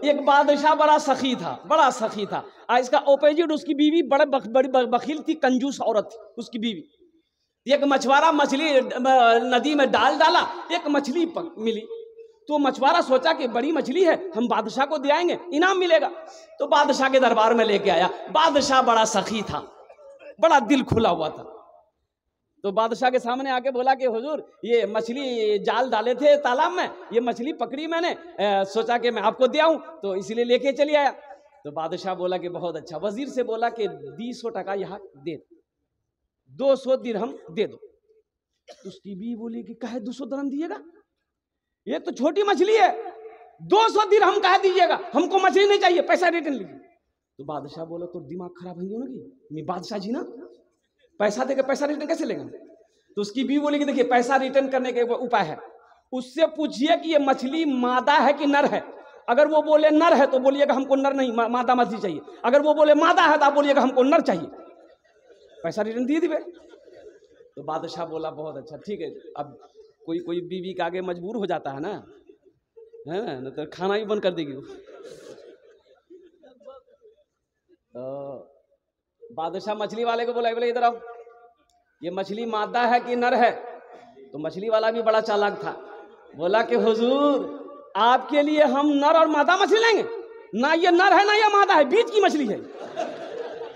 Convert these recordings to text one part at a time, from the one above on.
एक बादशाह बड़ा सखी था, बड़ा सखी था। इसका ओपोजिट उसकी बीवी बड़ी बखील थी, कंजूस औरत थी उसकी बीवी। एक मछुआरा मछली नदी में डाला, एक मछली मिली, तो मछुआरा सोचा कि बड़ी मछली है, हम बादशाह को दे आएंगे, इनाम मिलेगा। तो बादशाह के दरबार में लेके आया। बादशाह बड़ा सखी था, बड़ा दिल खुला हुआ था। तो बादशाह के सामने आके बोला कि हुजूर, ये मछली जाल डाले थे तालाब में, ये मछली पकड़ी मैंने, सोचा कि मैं आपको दे आऊं, तो इसलिए लेके चली आया। तो बादशाह बोला कि बहुत अच्छा। वजीर से बोला कि 200 टका यहाँ दे, 200 दिरहम दे दो। उसकी बीवी बोली कि काहे 200 दिरहम दिएगा, ये तो छोटी मछली है, 200 दिरहम काहे दीजिएगा, हमको मछली नहीं चाहिए, पैसा रिटर्न लीजिए। तो बादशाह बोला तो दिमाग खराब है ना, मैं बादशाह जी ना, पैसा देकर पैसा रिटर्न कैसे लेगा। तो उसकी बीवी बोली कि देखिए पैसा रिटर्न करने के उपाय है, उससे पूछिए कि ये मछली मादा है कि नर है। अगर वो बोले नर है तो बोलिएगा हमको नर नहीं, मादा मछली चाहिए। अगर वो बोले मादा है तो आप बोलिएगा हमको नर चाहिए, पैसा रिटर्न दिए दिवे। तो बादशाह बोला बहुत अच्छा, ठीक है। अब कोई बीवी के आगे मजबूर हो जाता है ना, है ना, तो खाना ही बंद कर देगी वो। तो बादशाह मछली वाले को बोला, बोले इधर आओ, ये मछली मादा है कि नर है। तो मछली वाला भी बड़ा चालाक था, बोला कि हुजूर आपके लिए हम नर और मादा मछली लेंगे, ना ये नर है ना ये मादा है, बीच की मछली है।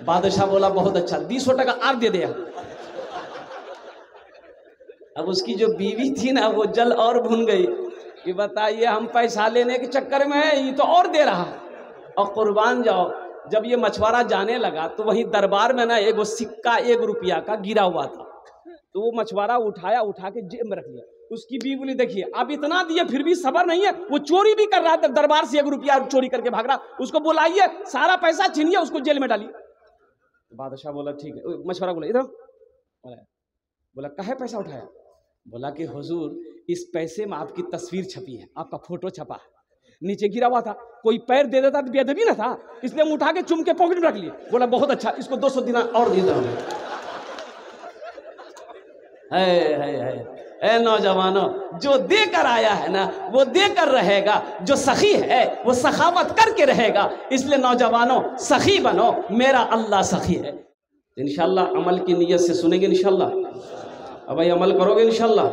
बादशाह बोला बहुत अच्छा, 200 टका और दे दिया। अब उसकी जो बीवी थी ना, वो जल और भुन गई कि बताइए हम पैसा लेने के चक्कर में है, ये तो और दे रहा। और कुर्बान जाओ, जब ये मछुआरा जाने लगा तो वहीं दरबार में ना एक सिक्का 1 रुपया का गिरा हुआ था। तो वो मछुआरा उठा के जेब में रख लिया। उसकी बीवी बोली देखिए आप इतना दिए फिर भी सबर नहीं है, वो चोरी भी कर रहा था, दरबार से 1 रुपया चोरी करके भाग रहा, उसको बुलाइए, सारा पैसा छीनिए, उसको जेल में डालिए। तो बादशाह बोला ठीक है। मछुआरा बोला इधर, बोला काहे पैसा उठाया। बोला कि हुजूर इस पैसे में आपकी तस्वीर छपी है, आपका फोटो छपा है, नीचे गिरा हुआ था, कोई पैर दे देता तो बेअदबी ना था, इसलिए हम उठा के चुम के पॉकेट में रख लिए। बोला बहुत अच्छा, इसको 200 दिनार और दे दो। है नौजवानों, जो देकर आया है ना वो देकर रहेगा, जो सखी है वो सखावत करके रहेगा। इसलिए नौजवानों सखी बनो, मेरा अल्लाह सखी है। इंशाल्लाह अमल की नीयत से सुनेंगे इंशाल्लाह, अब भाई अमल करोगे इंशाल्लाह।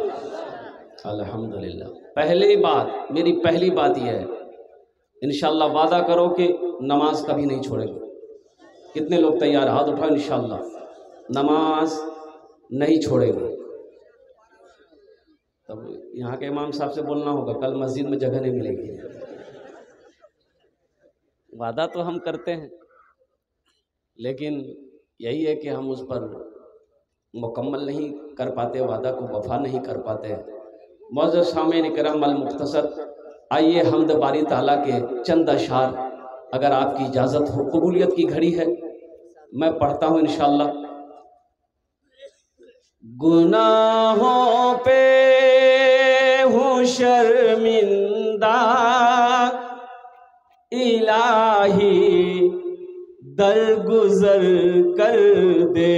अल्हम्दुलिल्लाह। पहली बात, मेरी पहली बात यह है, इंशाल्लाह वादा करो कि नमाज कभी नहीं छोड़ेंगे। कितने लोग तैयार, हाथ उठाओ। इंशाल्लाह नमाज नहीं छोड़ेंगे। तब यहाँ के इमाम साहब से बोलना होगा, कल मस्जिद में जगह नहीं मिलेगी। वादा तो हम करते हैं, लेकिन यही है कि हम उस पर मुकम्मल नहीं कर पाते, वादा को वफा नहीं कर पाते। मौजूद सामीन इकराम अल मुख्तसर, आइए हम्द बारी ताला के चंद अशार अगर आपकी इजाज़त हो, कबूलियत की घड़ी है, मैं पढ़ता हूँ इंशाअल्लाह। गुनाहों पे हूँ शर्मिंदा, इलाही दरगुजर कर दे।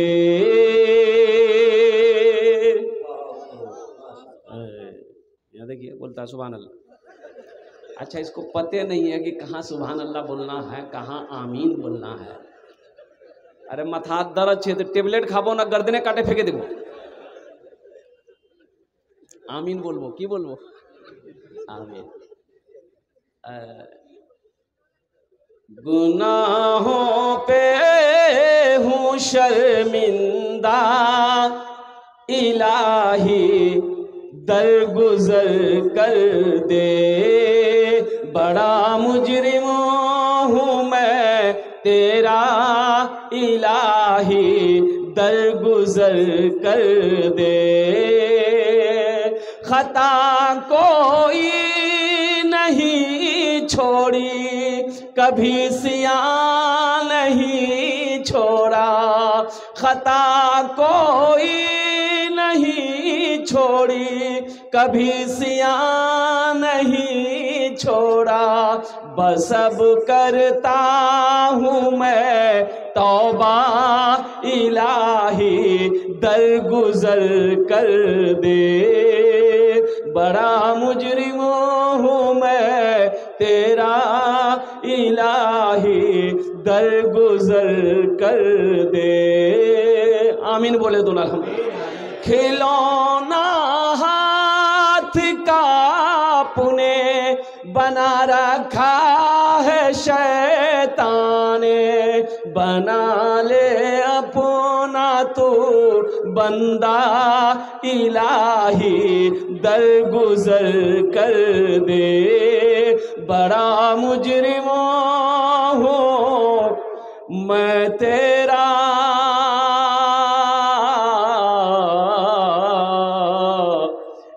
देखिए बोलता सुभान अल्लाह। अच्छा, इसको पते नहीं है कि कहाँ सुभान अल्लाह बोलना है, कहाँ आमीन बोलना है। अरे माथा दर्द छे तो टेबलेट खाबो ना, गर्दने काटे फेंके देबो। आमीन बोलबो की बोलबो, आमीन। गुनाहों पे हूँ शर्मिंदा, इलाही दरगुजर कर दे। बड़ा मुजरिम हूँ मैं तेरा, इलाही दरगुजर कर दे। खता कोई नहीं छोड़ी, कभी सिया नहीं छोड़ा। खता कोई नहीं छोड़ी, कभी सिया नहीं छोड़ा। बस अब करता हूँ मैं तौबा, इलाही दरगुजर कर दे। बड़ा मुजरिम हूँ मैं तेरा, इलाही दरगुजर कर दे। आमीन बोले दो ना। खिलौना हाथ का पुने बना रखा है शैतान ने, बना ले अपना तू बंदा इलाही दरगुजर कर दे। बड़ा मुजरिम हूँ मैं तेरा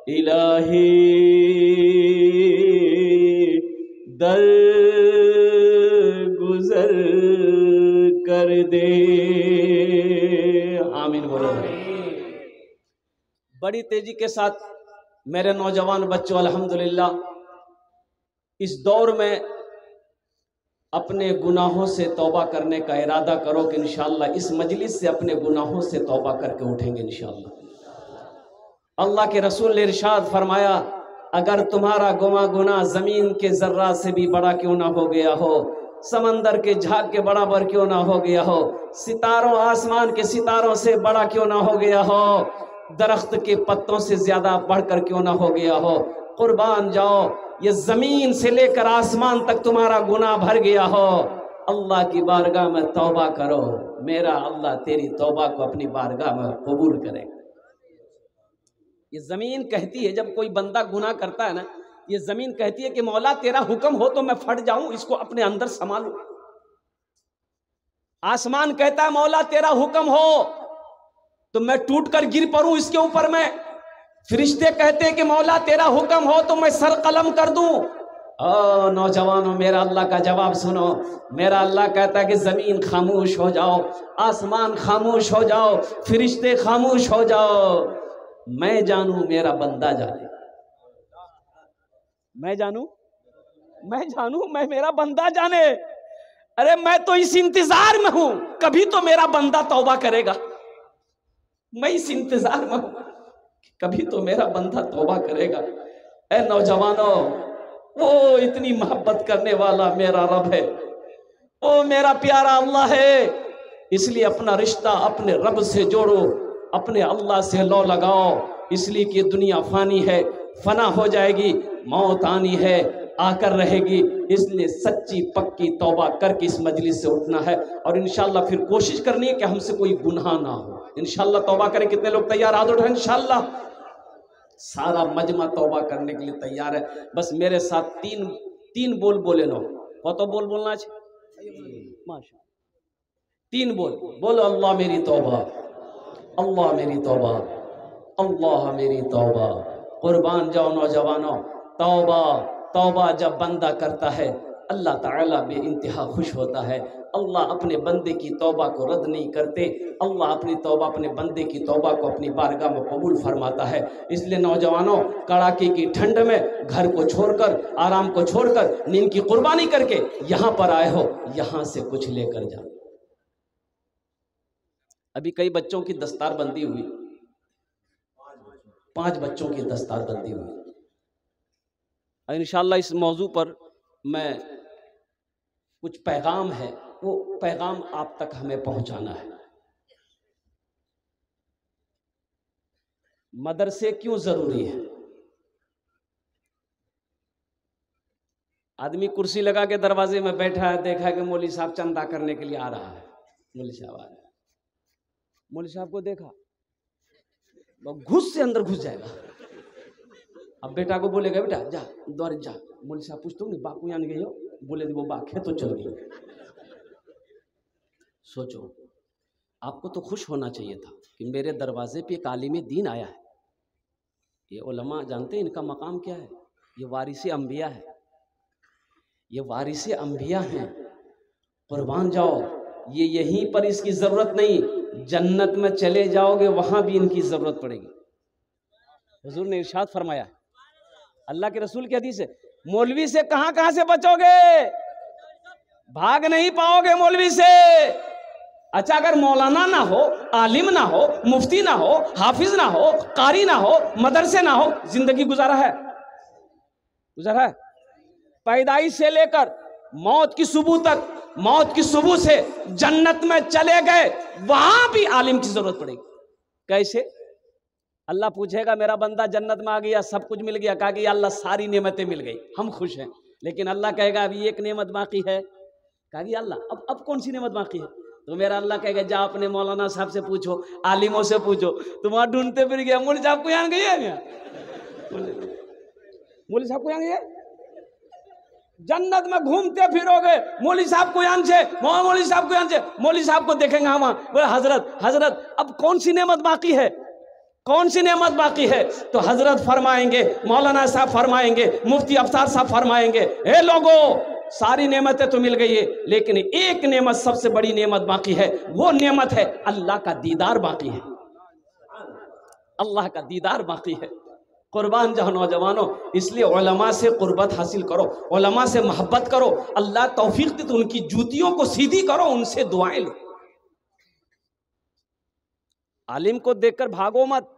इलाही दर गुजर कर दे। आमीन बोलो। बड़ी तेजी के साथ मेरे नौजवान बच्चों, अल्हम्दुलिल्लाह इस दौर में अपने गुनाहों से तौबा करने का इरादा करो कि इंशाअल्लाह इस मजलिस से अपने गुनाहों से तौबा करके उठेंगे इंशाअल्लाह। अल्लाह के रसूल ने इरशाद फरमाया, अगर तुम्हारा गुनाह जमीन के जर्रा से भी बड़ा क्यों ना हो गया हो, समंदर के झाग के बराबर क्यों ना हो गया हो, सितारों आसमान के सितारों से बड़ा क्यों ना हो गया हो, दरख्त के पत्तों से ज्यादा बढ़कर क्यों ना हो गया हो, कुर्बान जाओ ये जमीन से लेकर आसमान तक तुम्हारा गुनाह भर गया हो, अल्लाह की बारगाह में तौबा करो, मेरा अल्लाह तेरी तौबा को अपनी बारगाह में कबूल करेगा। ये जमीन कहती है, जब कोई बंदा गुनाह करता है ना, ये जमीन कहती है कि मौला तेरा हुक्म हो तो मैं फट जाऊं, इसको अपने अंदर संभालूं। आसमान कहता है मौला तेरा हुक्म हो तो मैं टूट कर गिर पड़ूं इसके ऊपर में। फरिश्ते कहते हैं कि मौला तेरा हुक्म हो तो मैं सर कलम कर दूं। ओ नौजवानों, मेरा अल्लाह का जवाब सुनो। मेरा अल्लाह कहता है कि जमीन खामोश हो जाओ, आसमान खामोश हो जाओ, फरिश्ते खामोश हो जाओ, मैं जानू मेरा बंदा जाने। मैं जानू मैं मेरा बंदा जाने। अरे मैं तो इस इंतजार में हूं, कभी तो मेरा बंदा तौबा करेगा। मैं इस इंतजार में हूं, कभी तो मेरा बंदा तौबा करेगा। ए नौजवानों, वो इतनी मोहब्बत करने वाला मेरा रब है, वो मेरा प्यारा अल्लाह है। इसलिए अपना रिश्ता अपने रब से जोड़ो, अपने अल्लाह से लो लगाओ। इसलिए कि दुनिया फानी है, फना हो जाएगी, मौत आनी है, आकर रहेगी। इसलिए सच्ची पक्की तौबा करके इस मजलिस से उठना है और इंशाअल्लाह फिर कोशिश करनी है कि हमसे कोई गुनाह ना हो। इंशाअल्लाह तौबा करें। कितने लोग तैयार? हाथ उठाएं। इंशाअल्लाह सारा मजमा तौबा करने के लिए तैयार है। बस मेरे साथ तीन बोल बोले नो। कत बोल बोलना चाहिए? माशा, 3 बोल बोलो। अल्लाह मेरी तौबा, अल्लाह मेरी तौबा, अल्लाह मेरी तौबा। कुर्बान जाओ नौजवानों, तौबा तौबा जब बंदा करता है अल्लाह ताला बेइंतहा खुश होता है। अल्लाह अपने बंदे की तौबा को रद्द नहीं करते। अल्लाह अपनी तौबा, अपने बंदे की तौबा को अपनी बारगाह में कबूल फरमाता है। इसलिए नौजवानों, कड़ाके की ठंड में घर को छोड़कर, आराम को छोड़कर, नींद की कुर्बानी करके यहाँ पर आए हो, यहाँ से कुछ लेकर जाओ। अभी कई बच्चों की दस्तार बंदी हुई, 5 बच्चों की दस्तार बंदी हुई। इंशाअल्लाह इस मौजू पर मैं कुछ पैगाम है, वो पैगाम आप तक हमें पहुंचाना है। मदरसे क्यों जरूरी है? आदमी कुर्सी लगा के दरवाजे में बैठा है, देखा कि मौलवी साहब चंदा करने के लिए आ रहा है। मौलवी साहब आ रहा है, मौलवी साहब को देखा, घुस से अंदर घुस जाएगा। अब बेटा को बोलेगा बेटा जा द्वार जा, मौलवी साहब पूछते हो बापू यहाँ गई हो, बोले वो बाक है तो चल गई। सोचो, आपको तो खुश होना चाहिए था कि मेरे दरवाजे पे एक आलिम दीन आया है। ये उलमा जानते हैं इनका मकाम क्या है? ये वारिसे अंबिया है, ये वारिसे अंबिया हैं। कुर्बान जाओ, ये यहीं पर इसकी ज़रूरत नहीं, जन्नत में चले जाओगे वहाँ भी इनकी ज़रूरत पड़ेगी। हुजूर ने इरशाद फरमाया है, अल्लाह के रसूल की हदीस है, मौलवी से कहाँ से बचोगे? भाग नहीं पाओगे मौलवी से। अच्छा, अगर मौलाना ना हो, आलिम ना हो, मुफ्ती ना हो, हाफिज ना हो, कारी ना हो, मदरसे ना हो, जिंदगी गुजारा है? गुजारा है? पैदाइश से लेकर मौत की सुबह तक, मौत की सुबह से जन्नत में चले गए, वहां भी आलिम की जरूरत पड़ेगी। कैसे? अल्लाह पूछेगा मेरा बंदा जन्नत में आ गया, सब कुछ मिल गया, कहा कि अल्लाह सारी नेमतें मिल गई, हम खुश हैं। लेकिन अल्लाह कहेगा अभी एक नेमत बाकी है। कहा कि अल्लाह अब कौन सी नेमत बाकी है? तो मेरा अल्लाह कहेगा जा अपने मौलाना साहब से पूछो, आलिमों से पूछो। तुम वहां ढूंढते फिर गया, मौलवी साहब को यहाँ गई है, मौलवी साहब को यहाँ गई है, जन्नत में घूमते फिरोगे, मौलवी साहब को यहाँ से, मौलवी साहब को यहाँ से, मौलवी साहब को देखेंगे हम वहां, बोले हजरत हजरत अब कौन सी नेमत बाकी है, कौन सी नेमत बाकी है? तो हजरत फरमाएंगे, मौलाना साहब फरमाएंगे, मुफ्ती अफसार साहब फरमाएंगे, हे लोगों सारी नेमतें तो मिल गई है, लेकिन एक नेमत सबसे बड़ी नेमत बाकी है। वो नेमत है अल्लाह का दीदार बाकी है, अल्लाह का दीदार बाकी है। कुर्बान जाओ नौजवानों, इसलिए उलमा से कुर्बत हासिल करो, उलमा से मोहब्बत करो, अल्लाह तौफीक दे तो उनकी जूतियों को सीधी करो, उनसे दुआएं लो। आलिम को देखकर भागो मत।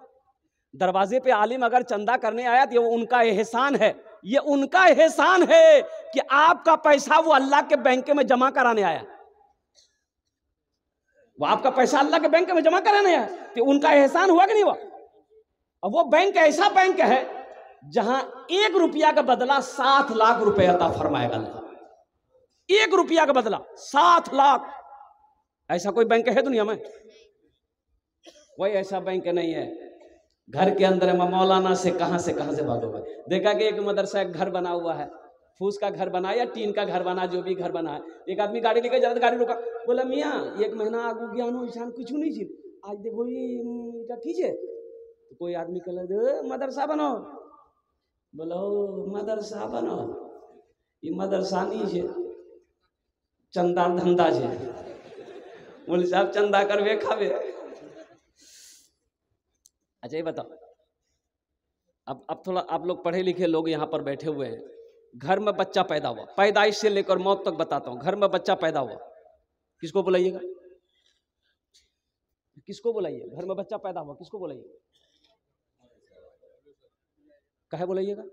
दरवाजे पे आलिम अगर चंदा करने आया तो वो उनका एहसान है, ये उनका एहसान है कि आपका पैसा वो अल्लाह के बैंक में जमा कराने आया, वो आपका पैसा अल्लाह के बैंक में जमा कराने आया, तो उनका एहसान हुआ कि नहीं हुआ? अब वो बैंक ऐसा बैंक है जहां 1 रुपया का बदला 7 लाख रुपए अता फरमाएगा अल्लाह। 1 रुपया का बदला 7 लाख। ऐसा कोई बैंक है दुनिया में? कोई ऐसा बैंक नहीं है। घर के अंदर में मौलाना से कहां से भागोगे। देखा कि एक मदरसा एक घर बना हुआ है, फूस का घर बना या टीन का घर बना, जो भी घर बना है, एक आदमी गाड़ी लेकर जा रहा, गाड़ी रुका, बोला मियाँ 1 महीना आगू ज्ञानो ईशान कुछ नहीं चीज, आज देखो ये कीजिए। तो कोई आदमी कह दे मदरसा बनो, बोलो मदरसा बनो, ये मदरसा नहीं है, चंदा धंधा है। बोले साहब चंदा करवे खावे। अच्छा ये बताओ, अब थोड़ा आप लोग पढ़े लिखे लोग यहाँ पर बैठे हुए हैं, घर में बच्चा पैदा हुआ, पैदाइश से लेकर मौत तक बताता हूँ, घर में बच्चा पैदा हुआ, किसको बुलाइएगा? किसको बुलाइए? घर में बच्चा पैदा हुआ किसको बुलाइए? काहे बुलाइएगा?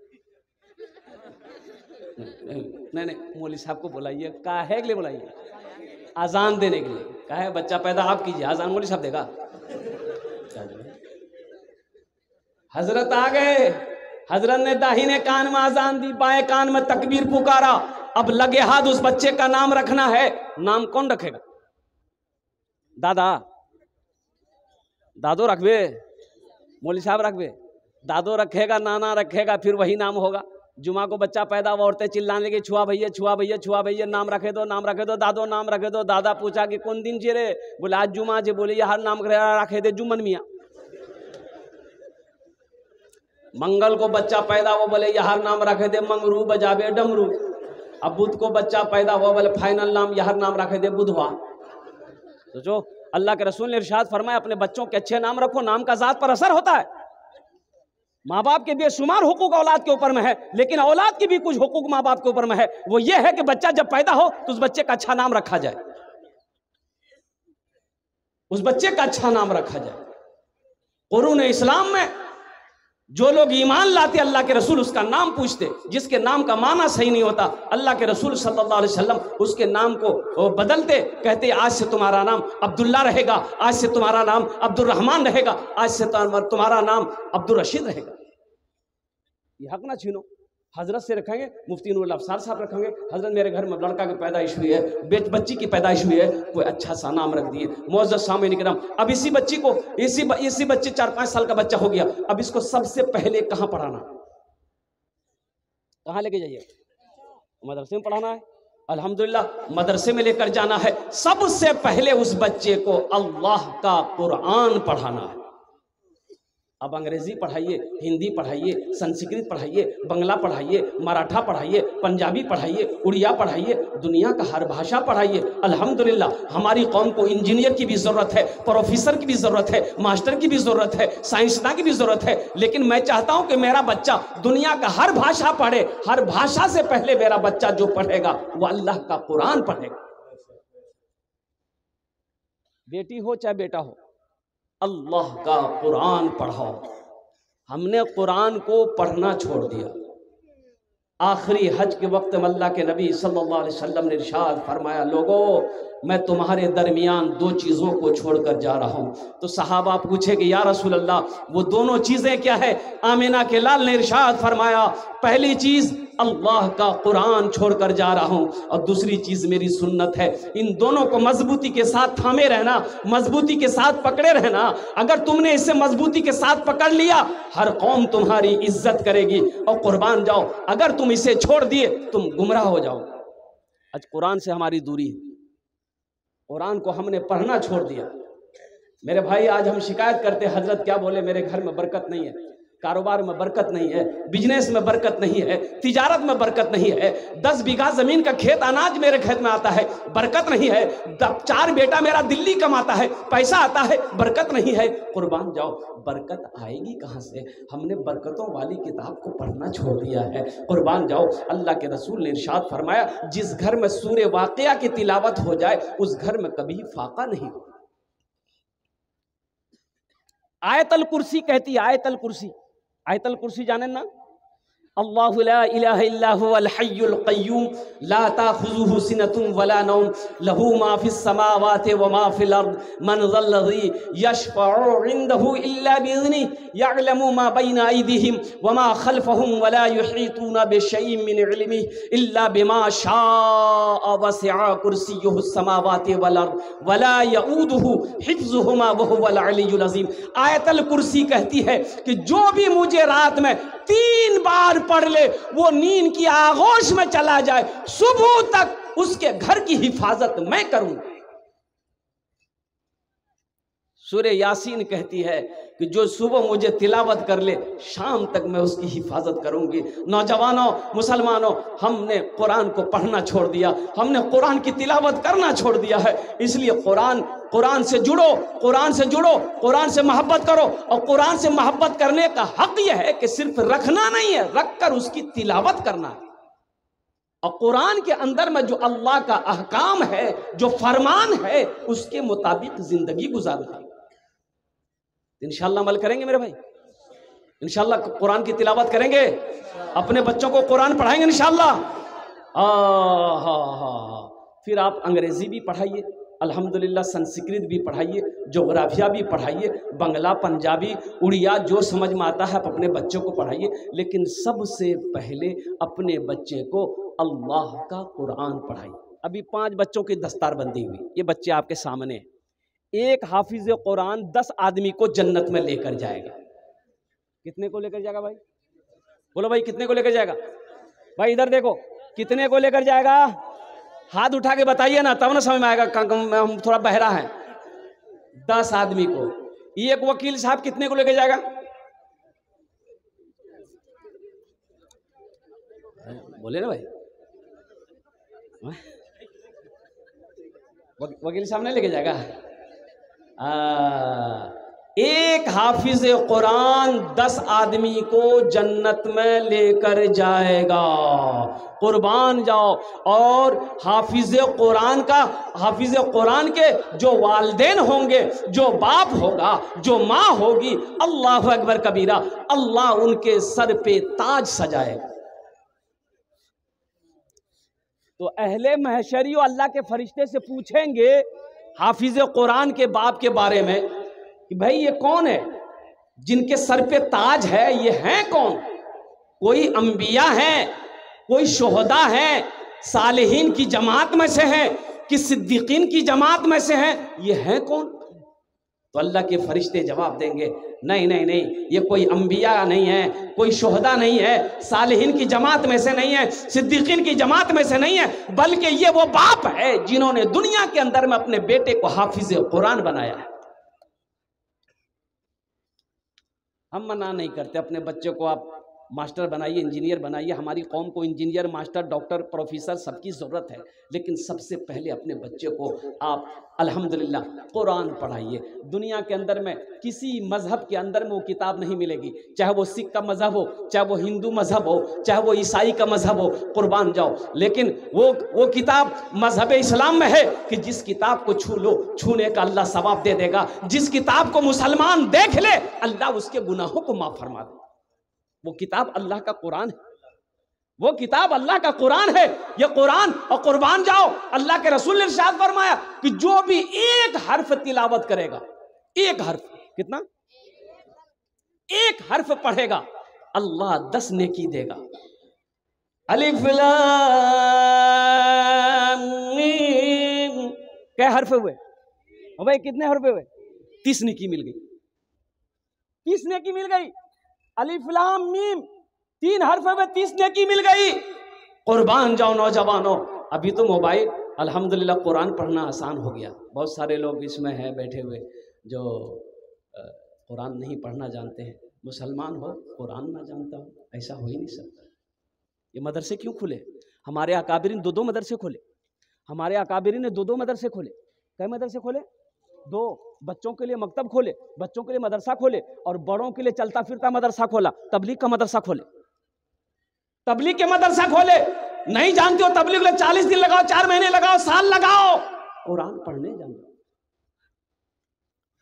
नहीं मौलवी साहब को बुलाइए। काहे के लिए बुलाइए? अजान देने के लिए। काहे? बच्चा पैदा आप कीजिए, अजान मौलवी साहब देगा? हजरत आ गए, हजरत ने दाहिने कान में अजान दी, बाएं कान में तकबीर पुकारा। अब लगे हाथ उस बच्चे का नाम रखना है। नाम कौन रखेगा? दादा? दादो रखबे? मौलवी साहब रखबे? दादो रखेगा, नाना रखेगा, फिर वही नाम होगा। जुमा को बच्चा पैदा हुआ, औरतें चिल्लाने लगी छुआ भैया छुआ भैया छुआ भैया, नाम रखे दो नाम रखे दो, दादो नाम रखे दो। दादा पूछा कि कौन दिन जे रे? बोले आज जुमा जे। बोले हर नाम रखे दे जुम्मन मियाँ। मंगल को बच्चा पैदा हुआ, बोले यहर नाम रखे दे मंगरू बजाबे डमरू। अब बुध को बच्चा पैदा हुआ, बोले फाइनल नाम यहर नाम रखे दे बुधवा। सोचो, अल्लाह के रसूल ने इरशाद फरमाया अपने बच्चों के अच्छे नाम रखो, नाम का जात पर असर होता है। माँ बाप के बेशुमार हुकूक औलाद के ऊपर में है, लेकिन औलाद के भी कुछ हुकूक माँ बाप के ऊपर में है। वो ये है कि बच्चा जब पैदा हो तो उस बच्चे का अच्छा नाम रखा जाए, उस बच्चे का अच्छा नाम रखा जाए। कुरान इस्लाम में जो लोग ईमान लाते अल्लाह के रसूल उसका नाम पूछते, जिसके नाम का माना सही नहीं होता अल्लाह के रसूल सल्लल्लाहु अलैहि वसल्लम उसके नाम को बदलते, कहते आज से तुम्हारा नाम अब्दुल्ला रहेगा, आज से तुम्हारा नाम अब्दुर्रहमान रहेगा, आज से तुम्हारा नाम अब्दुल रशीद रहेगा। ये हक ना छीनो। हजरत से रखेंगे, मुफ्ती नूरुल अफसार साहब रखेंगे, हजरत मेरे घर में लड़का की पैदाइश हुई है, बच्ची की पैदाइश हुई है, कोई अच्छा सा नाम रख दिए। मुअज़्ज़ज़ सामीन इकराम, अब इसी बच्ची को इसी बच्चे 4-5 साल का बच्चा हो गया, अब इसको सबसे पहले कहाँ पढ़ाना? कहाँ लेके जाइए? मदरसे में पढ़ाना है। अल्हम्दुलिल्लाह मदरसे में लेकर जाना है। सबसे पहले उस बच्चे को अल्लाह का कुरान पढ़ाना है। अब अंग्रेजी पढ़ाइए, हिंदी पढ़ाइए, संस्कृत पढ़ाइए, बंगला पढ़ाइए, मराठा पढ़ाइए, पंजाबी पढ़ाइए, उड़िया पढ़ाइए, दुनिया का हर भाषा पढ़ाइए। अल्हम्दुलिल्लाह हमारी कौम को इंजीनियर की भी ज़रूरत है, प्रोफेसर की भी ज़रूरत है, मास्टर की भी ज़रूरत है, साइंसदान की भी ज़रूरत है। लेकिन मैं चाहता हूं कि मेरा बच्चा दुनिया का हर भाषा पढ़े। हर भाषा से पहले मेरा बच्चा जो पढ़ेगा वो अल्लाह का कुरान पढ़ेगा। बेटी हो चाहे बेटा हो, अल्लाह का कुरान पढ़ाओ। हमने कुरान को पढ़ना छोड़ दिया। आखिरी हज के वक्त में अल्लाह के नबी सल्लल्लाहु अलैहि वसल्लम ने इरशाद फरमाया, लोगों मैं तुम्हारे दरमियान दो चीज़ों को छोड़कर जा रहा हूँ। तो सहाबा पूछे कि या रसूल अल्लाह वो दोनों चीज़ें क्या है? आमिना के लाल ने इरशाद फरमाया, पहली चीज़ अल्लाह का कुरान छोड़कर जा रहा हूँ और दूसरी चीज़ मेरी सुन्नत है। इन दोनों को मजबूती के साथ थामे रहना, मजबूती के साथ पकड़े रहना। अगर तुमने इसे मजबूती के साथ पकड़ लिया, हर कौम तुम्हारी इज्जत करेगी और कुर्बान जाओ। अगर तुम इसे छोड़ दिए तुम गुमराह हो जाओ। आज कुरान से हमारी दूरी है, कुरान को हमने पढ़ना छोड़ दिया। मेरे भाई आज हम शिकायत करते, हजरत क्या बोले, मेरे घर में बरकत नहीं है, कारोबार में बरकत नहीं है, बिजनेस में बरकत नहीं है, तिजारत में बरकत नहीं है, 10 बीघा जमीन का खेत अनाज मेरे खेत में आता है, बरकत नहीं है, 4 बेटा मेरा दिल्ली कमाता है, पैसा आता है, बरकत नहीं है। कुर्बान जाओ, बरकत आएगी कहाँ से? हमने बरकतों वाली किताब को पढ़ना छोड़ दिया है। कुर्बान जाओ, अल्लाह के रसूल ने इरशाद फरमाया, जिस घर में सूरे वाक़िया की तिलावत हो जाए उस घर में कभी फाका नहीं हो। आयतल कुर्सी कहती है, आयतल कुर्सी, आयतल कुर्सी जाने ना? अल्लाहु ला इलाहा इल्ला हुवल हय्युल क़य्यूम ला ताख़ुज़ुहु सिनतुन वला नौम लहू मा फ़िस समावाति व मा फ़िल अर्द मन ज़ल्लज़ी यशफ़अु इन्दहु इल्ला बिइज़्निहि यअलमु मा बैना अयदीहिम व मा ख़ल्फ़हुम वला युहीतूना बिशैइन मिन इल्मिहि इल्ला बिमा शाअ वसिअ कुर्सियुहु समावाति वल अर्द वला यऊदुहु हिफ़्ज़ुहुमा व हुवल अलिय्युल अज़ीम। आयतल कुर्सी कहती है कि जो भी मुझे रात में 3 बार पढ़ ले वो नींद की आगोश में चला जाए, सुबह तक उसके घर की हिफाजत मैं करूंगा। सूरह यासीन कहती है कि जो सुबह मुझे तिलावत कर ले शाम तक मैं उसकी हिफाजत करूंगी। नौजवानों, मुसलमानों, हमने कुरान को पढ़ना छोड़ दिया, हमने कुरान की तिलावत करना छोड़ दिया है। इसलिए कुरान से जुड़ो, कुरान से जुड़ो, कुरान से मोहब्बत करो। और कुरान से मोहब्बत करने का हक यह है कि सिर्फ रखना नहीं है, रखकर उसकी तिलावत करना है। और कुरान के अंदर में जो अल्लाह का अहकाम है, जो फरमान है, उसके मुताबिक जिंदगी गुजारना है। इंशाअल्लाह अमल करेंगे मेरे भाई, इंशाअल्लाह कुरान की तिलावत करेंगे, अपने बच्चों को कुरान पढ़ाएंगे इंशाअल्लाह। फिर आप अंग्रेजी भी पढ़ाइए, अल्हम्दुलिल्लाह, संस्कृत भी पढ़ाइए, जोग्राफिया भी पढ़ाइए, बंगला, पंजाबी, उड़िया, जो समझ में आता है आप अपने बच्चों को पढ़ाइए। लेकिन सबसे पहले अपने बच्चे को अल्लाह का कुरान पढ़ाइए। अभी 5 बच्चों की दस्तारबंदी हुई, ये बच्चे आपके सामने हैं। एक हाफिज कुरान 10 आदमी को जन्नत में लेकर जाएगा। कितने को लेकर जाएगा भाई? बोलो भाई, कितने को लेकर जाएगा? भाई इधर देखो, कितने को लेकर जाएगा? हाथ उठा के बताइए ना, तब ना समझ में आएगा। हम थोड़ा बहरा है। 10 आदमी को। ये एक वकील साहब कितने को लेकर जाएगा? बोले ना भाई, वकील साहब नहीं लेके जाएगा। एक हाफिज कुरान 10 आदमी को जन्नत में लेकर जाएगा। कुर्बान जाओ। और हाफिज कुरान के जो वालिदैन होंगे, जो बाप होगा, जो माँ होगी, अल्लाह अकबर कबीरा, अल्लाह उनके सर पे ताज सजाएगा। तो अहले महशरी अल्लाह के फरिश्ते से पूछेंगे हाफिज कुरान के बाप के बारे में कि भाई ये कौन है जिनके सर पे ताज है? ये हैं कौन? कोई अंबिया हैं, कोई शुहदा हैं, सालिहीन की जमात में से हैं कि सिद्दीकीन की जमात में से हैं? ये हैं कौन? तो अल्लाह के फरिश्ते जवाब देंगे, नहीं नहीं नहीं, ये कोई अंबिया नहीं है, कोई शुहदा नहीं है, सालिहीन की जमात में से नहीं है, सिद्दीकीन की जमात में से नहीं है, बल्कि ये वो बाप है जिन्होंने दुनिया के अंदर में अपने बेटे को हाफिज कुरान बनाया है। हम मना नहीं करते, अपने बच्चे को आप मास्टर बनाइए, इंजीनियर बनाइए। हमारी कौम को इंजीनियर, मास्टर, डॉक्टर, प्रोफेसर सबकी ज़रूरत है। लेकिन सबसे पहले अपने बच्चे को आप अल्हम्दुलिल्लाह कुरान पढ़ाइए। दुनिया के अंदर में किसी मज़हब के अंदर में वो किताब नहीं मिलेगी, चाहे वो सिख का मज़हब हो, चाहे वो हिंदू मज़हब हो, चाहे वो ईसाई का मज़हब हो, कुर्बान जाओ। लेकिन वो किताब मज़हब इस्लाम में है कि जिस किताब को छू लो, छूने का अल्लाह सवाब दे देगा। जिस किताब को मुसलमान देख ले, अल्लाह उसके गुनाहों को माफ़ फरमा दे। वो किताब अल्लाह का कुरान है। वो किताब अल्लाह का कुरान है, ये कुरान, और कुर्बान जाओ, अल्लाह के रसूल ने इरशाद फरमाया कि जो भी एक हर्फ तिलावत करेगा, एक हर्फ, कितना, एक हर्फ पढ़ेगा, अल्लाह 10 नेकी देगा। अलिफ लाम मीम, क्या हर्फ हुए भाई, कितने हर्फ हुए? 30 नेकी मिल गई, 30 नेकी मिल गई। अलिफ लाम मीम 3 हर्फ में 30 नेकी मिल गई। कुर्बान जाओ नौजवानों, अभी तो मोबाइल, अल्हम्दुलिल्लाह कुरान पढ़ना आसान हो गया। बहुत सारे लोग इसमें हैं बैठे हुए जो कुरान नहीं पढ़ना जानते हैं। मुसलमान हो कुरान ना जानता हो, ऐसा हो ही नहीं सकता। ये मदरसे क्यों खुले? हमारे अकाबिरीन 2 मदरसे खोले, हमारे अकाबिरीन ने 2 मदरसे खोले। क्या मदरसे खोले? 2। बच्चों के लिए मकतब खोले, बच्चों के लिए मदरसा खोले, और बड़ों के लिए चलता फिरता मदरसा खोला। तबलीग का मदरसा खोले, तबलीग के मदरसा खोले। नहीं जानते हो तबलीग में 40 दिन लगाओ, 4 महीने लगाओ, साल लगाओ, कुरान पढ़ने जाओ,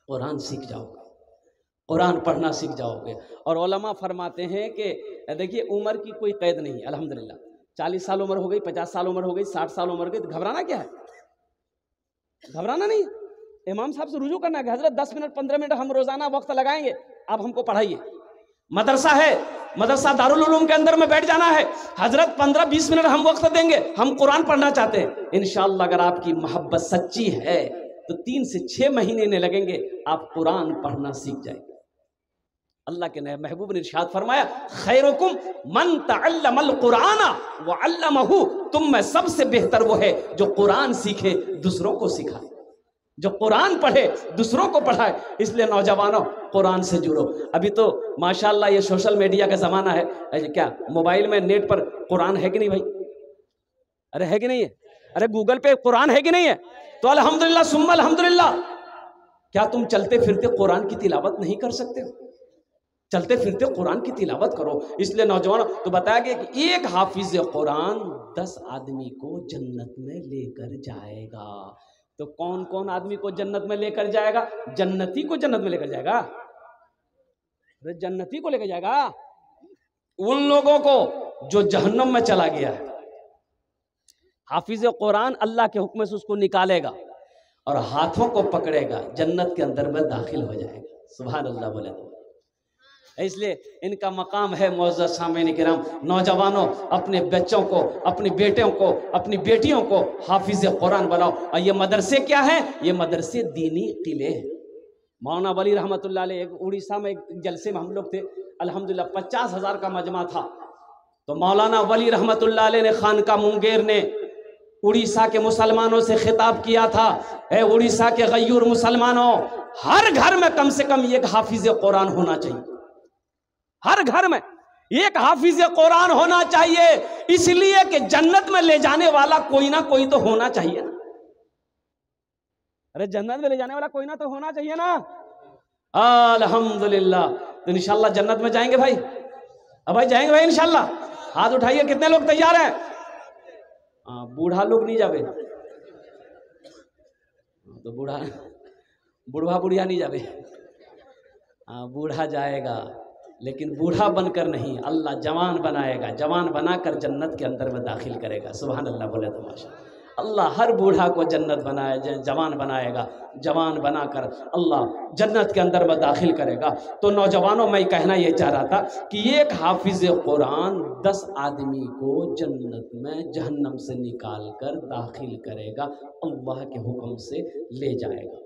कुरान सीख जाओगे, कुरान पढ़ना सीख जाओगे। और उलमा फरमाते हैं कि देखिए उम्र की कोई कैद नहीं है, अल्हम्दुलिल्लाह। 40 साल उम्र हो गई, 50 साल उम्र हो गई, 60 साल उम्र हो गई, तो घबराना क्या है? घबराना नहीं। इमाम साहब से रुजू करना है कि हजरत 10 मिनट 15 मिनट हम रोजाना वक्त लगाएंगे, आप हमको पढ़ाइए। मदरसा है, मदरसा दारुल उलूम के अंदर में बैठ जाना है, हजरत 15-20 मिनट हम वक्त देंगे, हम कुरान पढ़ना चाहते हैं। इंशाअल्लाह अगर आपकी मोहब्बत सच्ची है तो 3 से 6 महीने ने लगेंगे, आप कुरान पढ़ना सीख जाएंगे। अल्लाह के नए महबूब ने इरशाद फरमाया, खैरुकुम मन तअल्लमल कुराना व अल्लमहु, तुम में सबसे बेहतर वो है जो कुरान सीखे, दूसरों को सिखाए, जो कुरान पढ़े, दूसरों को पढ़ाए। इसलिए नौजवानों कुरान से जुड़ो। अभी तो माशाअल्लाह ये सोशल मीडिया का ज़माना है, क्या मोबाइल में नेट पर कुरान है कि नहीं भाई? अरे है कि नहीं है? अरे गूगल पे कुरान है कि नहीं है? तो अल्हम्दुलिल्लाह सुम्मा अल्हम्दुलिल्लाह। क्या तुम चलते फिरते कुरान की तिलावत नहीं कर सकते हो? चलते फिरते कुरान की तिलावत करो। इसलिए नौजवानों तो बताया गया कि एक हाफिज कुरान 10 आदमी को जन्नत में लेकर जाएगा। तो कौन कौन आदमी को जन्नत में लेकर जाएगा? जन्नती को जन्नत में लेकर जाएगा। अरे जन्नती को लेकर जाएगा उन लोगों को जो जहन्नम में चला गया है। हाफिज कुरान अल्लाह के हुक्म से उसको निकालेगा और हाथों को पकड़ेगा, जन्नत के अंदर में दाखिल हो जाएगा। सुभान अल्लाह बोले तो। इसलिए इनका मकाम है। मुअज़्ज़ज़ सामीन किराम, नौजवानों अपने बच्चों को, अपने बेटों को, अपनी बेटियों को हाफिज कुरान बनाओ। और ये मदरसे क्या है? ये मदरसे दीनी किले हैं। मौलाना वली रहमतुल्लाह अलैह, एक उड़ीसा में एक जलसे में हम लोग थे, अल्हम्दुलिल्लाह 50,000 का मजमा था। तो मौलाना वली रहमतुल्लाह अलैह ने खानका मुंगेर ने उड़ीसा के मुसलमानों से खिताब किया था, ए उड़ीसा के गयूर मुसलमानों, हर घर में कम से कम एक हाफिज कुरान होना चाहिए। हर घर में एक हाफिज कुरान होना चाहिए, इसलिए कि जन्नत में ले जाने वाला कोई ना कोई तो होना चाहिए ना। अरे जन्नत में ले जाने वाला कोई ना तो होना चाहिए ना। अल्हम्दुलिल्लाह। तो इंशाल्लाह जन्नत में जाएंगे भाई। अब भाई जाएंगे भाई इंशाल्लाह। हाथ उठाइए, कितने लोग तैयार हैं? बूढ़ा लोग नहीं जावे तो बूढ़ा बुढ़िया नहीं जावे। बूढ़ा जाएगा, लेकिन बूढ़ा बनकर नहीं, अल्लाह जवान बनाएगा, जवान बनाकर जन्नत के अंदर में दाखिल करेगा। सुभान अल्लाह बोले तो माशा अल्लाह। हर बूढ़ा को जन्नत बनाए, जवान बनाएगा, जवान बनाकर अल्लाह जन्नत के अंदर में दाखिल करेगा। तो नौजवानों मैं कहना ये चाह रहा था कि एक हाफिज कुरान 10 आदमी को जन्नत में जहन्नम से निकाल कर दाखिल करेगा, अल्लाह के हुक्म से ले जाएगा,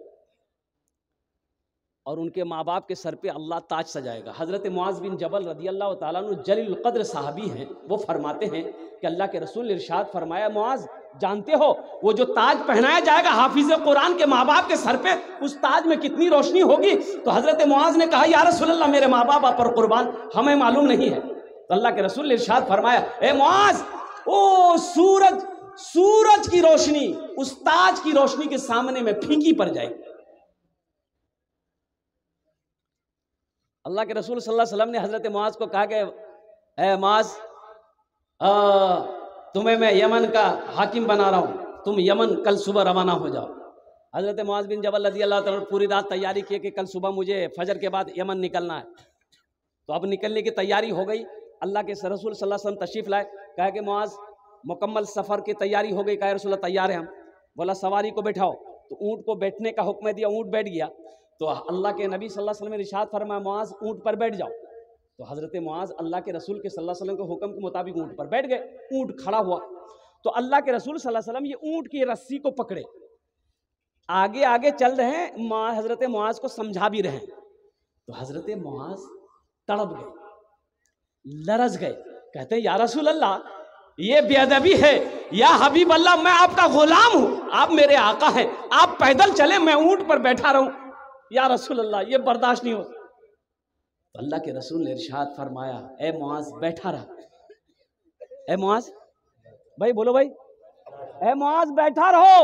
और उनके माँ बाप के सर पे अल्लाह ताज सजाएगा। हज़रत मुआज़ बिन जबल रदी अल्लाह ताला अन्हु जलील क़द्र साहबी हैं, वो फरमाते हैं कि अल्लाह के रसूल ने इरशाद फरमाया, मुआज़ जानते हो वो जो ताज पहनाया जाएगा हाफिज कुरान के माँ बाप के सर पे, उस ताज में कितनी रोशनी होगी? तो हज़रत मुआज़ ने कहा, या रसूल अल्लाह मेरे माँ बाप पर कुर्बान, हमें मालूम नहीं है। तो अल्लाह के रसूल ने इरशाद फरमाया, ए मुआज़, ओ सूरज की रोशनी उस ताज की रोशनी के सामने में फीकी पड़ जाएगी। अल्लाह के रसूल सल्लल्लाहु अलैहि वसल्लम ने हज़रत मुआज़ को कहा कि ए मुआज़, तुम्हें मैं यमन का हाकिम बना रहा हूँ, तुम यमन कल सुबह रवाना हो जाओ। हज़रत मुआज़ बिन जबल रज़ी अल्लाह तआला पूरी रात तैयारी की कि कल सुबह मुझे फजर के बाद यमन निकलना है। तो अब निकलने की तैयारी हो गई। अल्लाह के रसूल सल्लल्लाहु अलैहि वसल्लम तशरीफ़ लाए, कहा कि मुआज मुकम्मल सफ़र की तैयारी हो गई? कहा रसूल अल्लाह तैयार है हम। बोला सवारी को बैठाओ, तो ऊँट को बैठने का हुक्म दिया, ऊँट बैठ गया। तो अल्लाह के नबी सल्लल्लाहु अलैहि वसल्लम ने इरशाद फरमाया मुआज ऊँट पर बैठ जाओ। तो हज़रत मुआज अल्लाह के रसूल के सल्लल्लाहु अलैहि वसल्लम के हुक्म के मुताबिक ऊँट पर बैठ गए। ऊँट खड़ा हुआ तो अल्लाह के रसूल सल्लल्लाहु अलैहि वसल्लम ये ऊँट की रस्सी को पकड़े, आगे आगे चल रहे हैं, हज़रत मुआज को समझा भी रहे हैं। तो हज़रत मुआज तड़प गए, लरज गए, कहते हैं या रसूल अल्लाह ये बेअदबी है, या हबीब अल्लाह मैं आपका गुलाम हूँ, आप मेरे आका हैं, आप पैदल चले मैं ऊँट पर बैठा रहूं, या रसूल अल्लाह ये बर्दाश्त नहीं हो। तो अल्लाह के रसूल ने इरशाद फरमाया ए मुआज बैठा रहा, ए मुआज भाई बोलो भाई, ए मुआज बैठा रहो,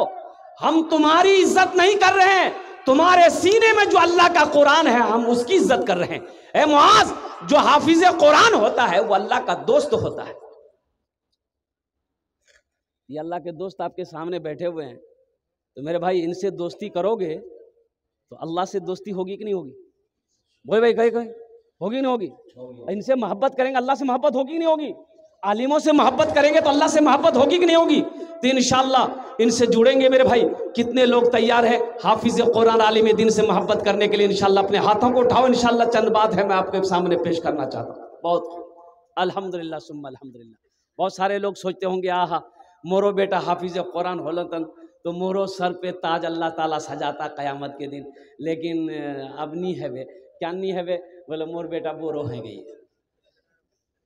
हम तुम्हारी इज्जत नहीं कर रहे हैं, तुम्हारे सीने में जो अल्लाह का कुरान है हम उसकी इज्जत कर रहे हैं। ए मुआज जो हाफिज कुरान होता है वो अल्लाह का दोस्त होता है। ये अल्लाह के दोस्त आपके सामने बैठे हुए हैं, तो मेरे भाई इनसे दोस्ती करोगे तो अल्लाह से दोस्ती होगी कि नहीं होगी? बोले भाई कहे कहे होगी नहीं होगी? इनसे मोहब्बत करेंगे अल्लाह से मोहब्बत होगी कि नहीं होगी? आलिमों से मोहब्बत करेंगे तो अल्लाह से मोहब्बत होगी कि नहीं होगी? तो इंशाअल्लाह इनसे जुड़ेंगे मेरे भाई। कितने लोग तैयार हैं हाफिज कुरान आलिम दिन से मोहब्बत करने के लिए? इंशाअल्लाह अपने हाथों को उठाओ। इंशाअल्लाह चंद बात है मैं आपके सामने पेश करना चाहता हूँ। बहुत अल्हम्दुलिल्लाह सुम्मा अल्हम्दुलिल्लाह। बहुत सारे लोग सोचते होंगे आहा मोरो बेटा हाफिज कुरान होलतन तो मोरो सर पे ताज अल्लाह ताला सजाता क़यामत के दिन, लेकिन अब नहीं है वे। क्या नहीं है वे? बोले मोर बेटा बोरो है गई है,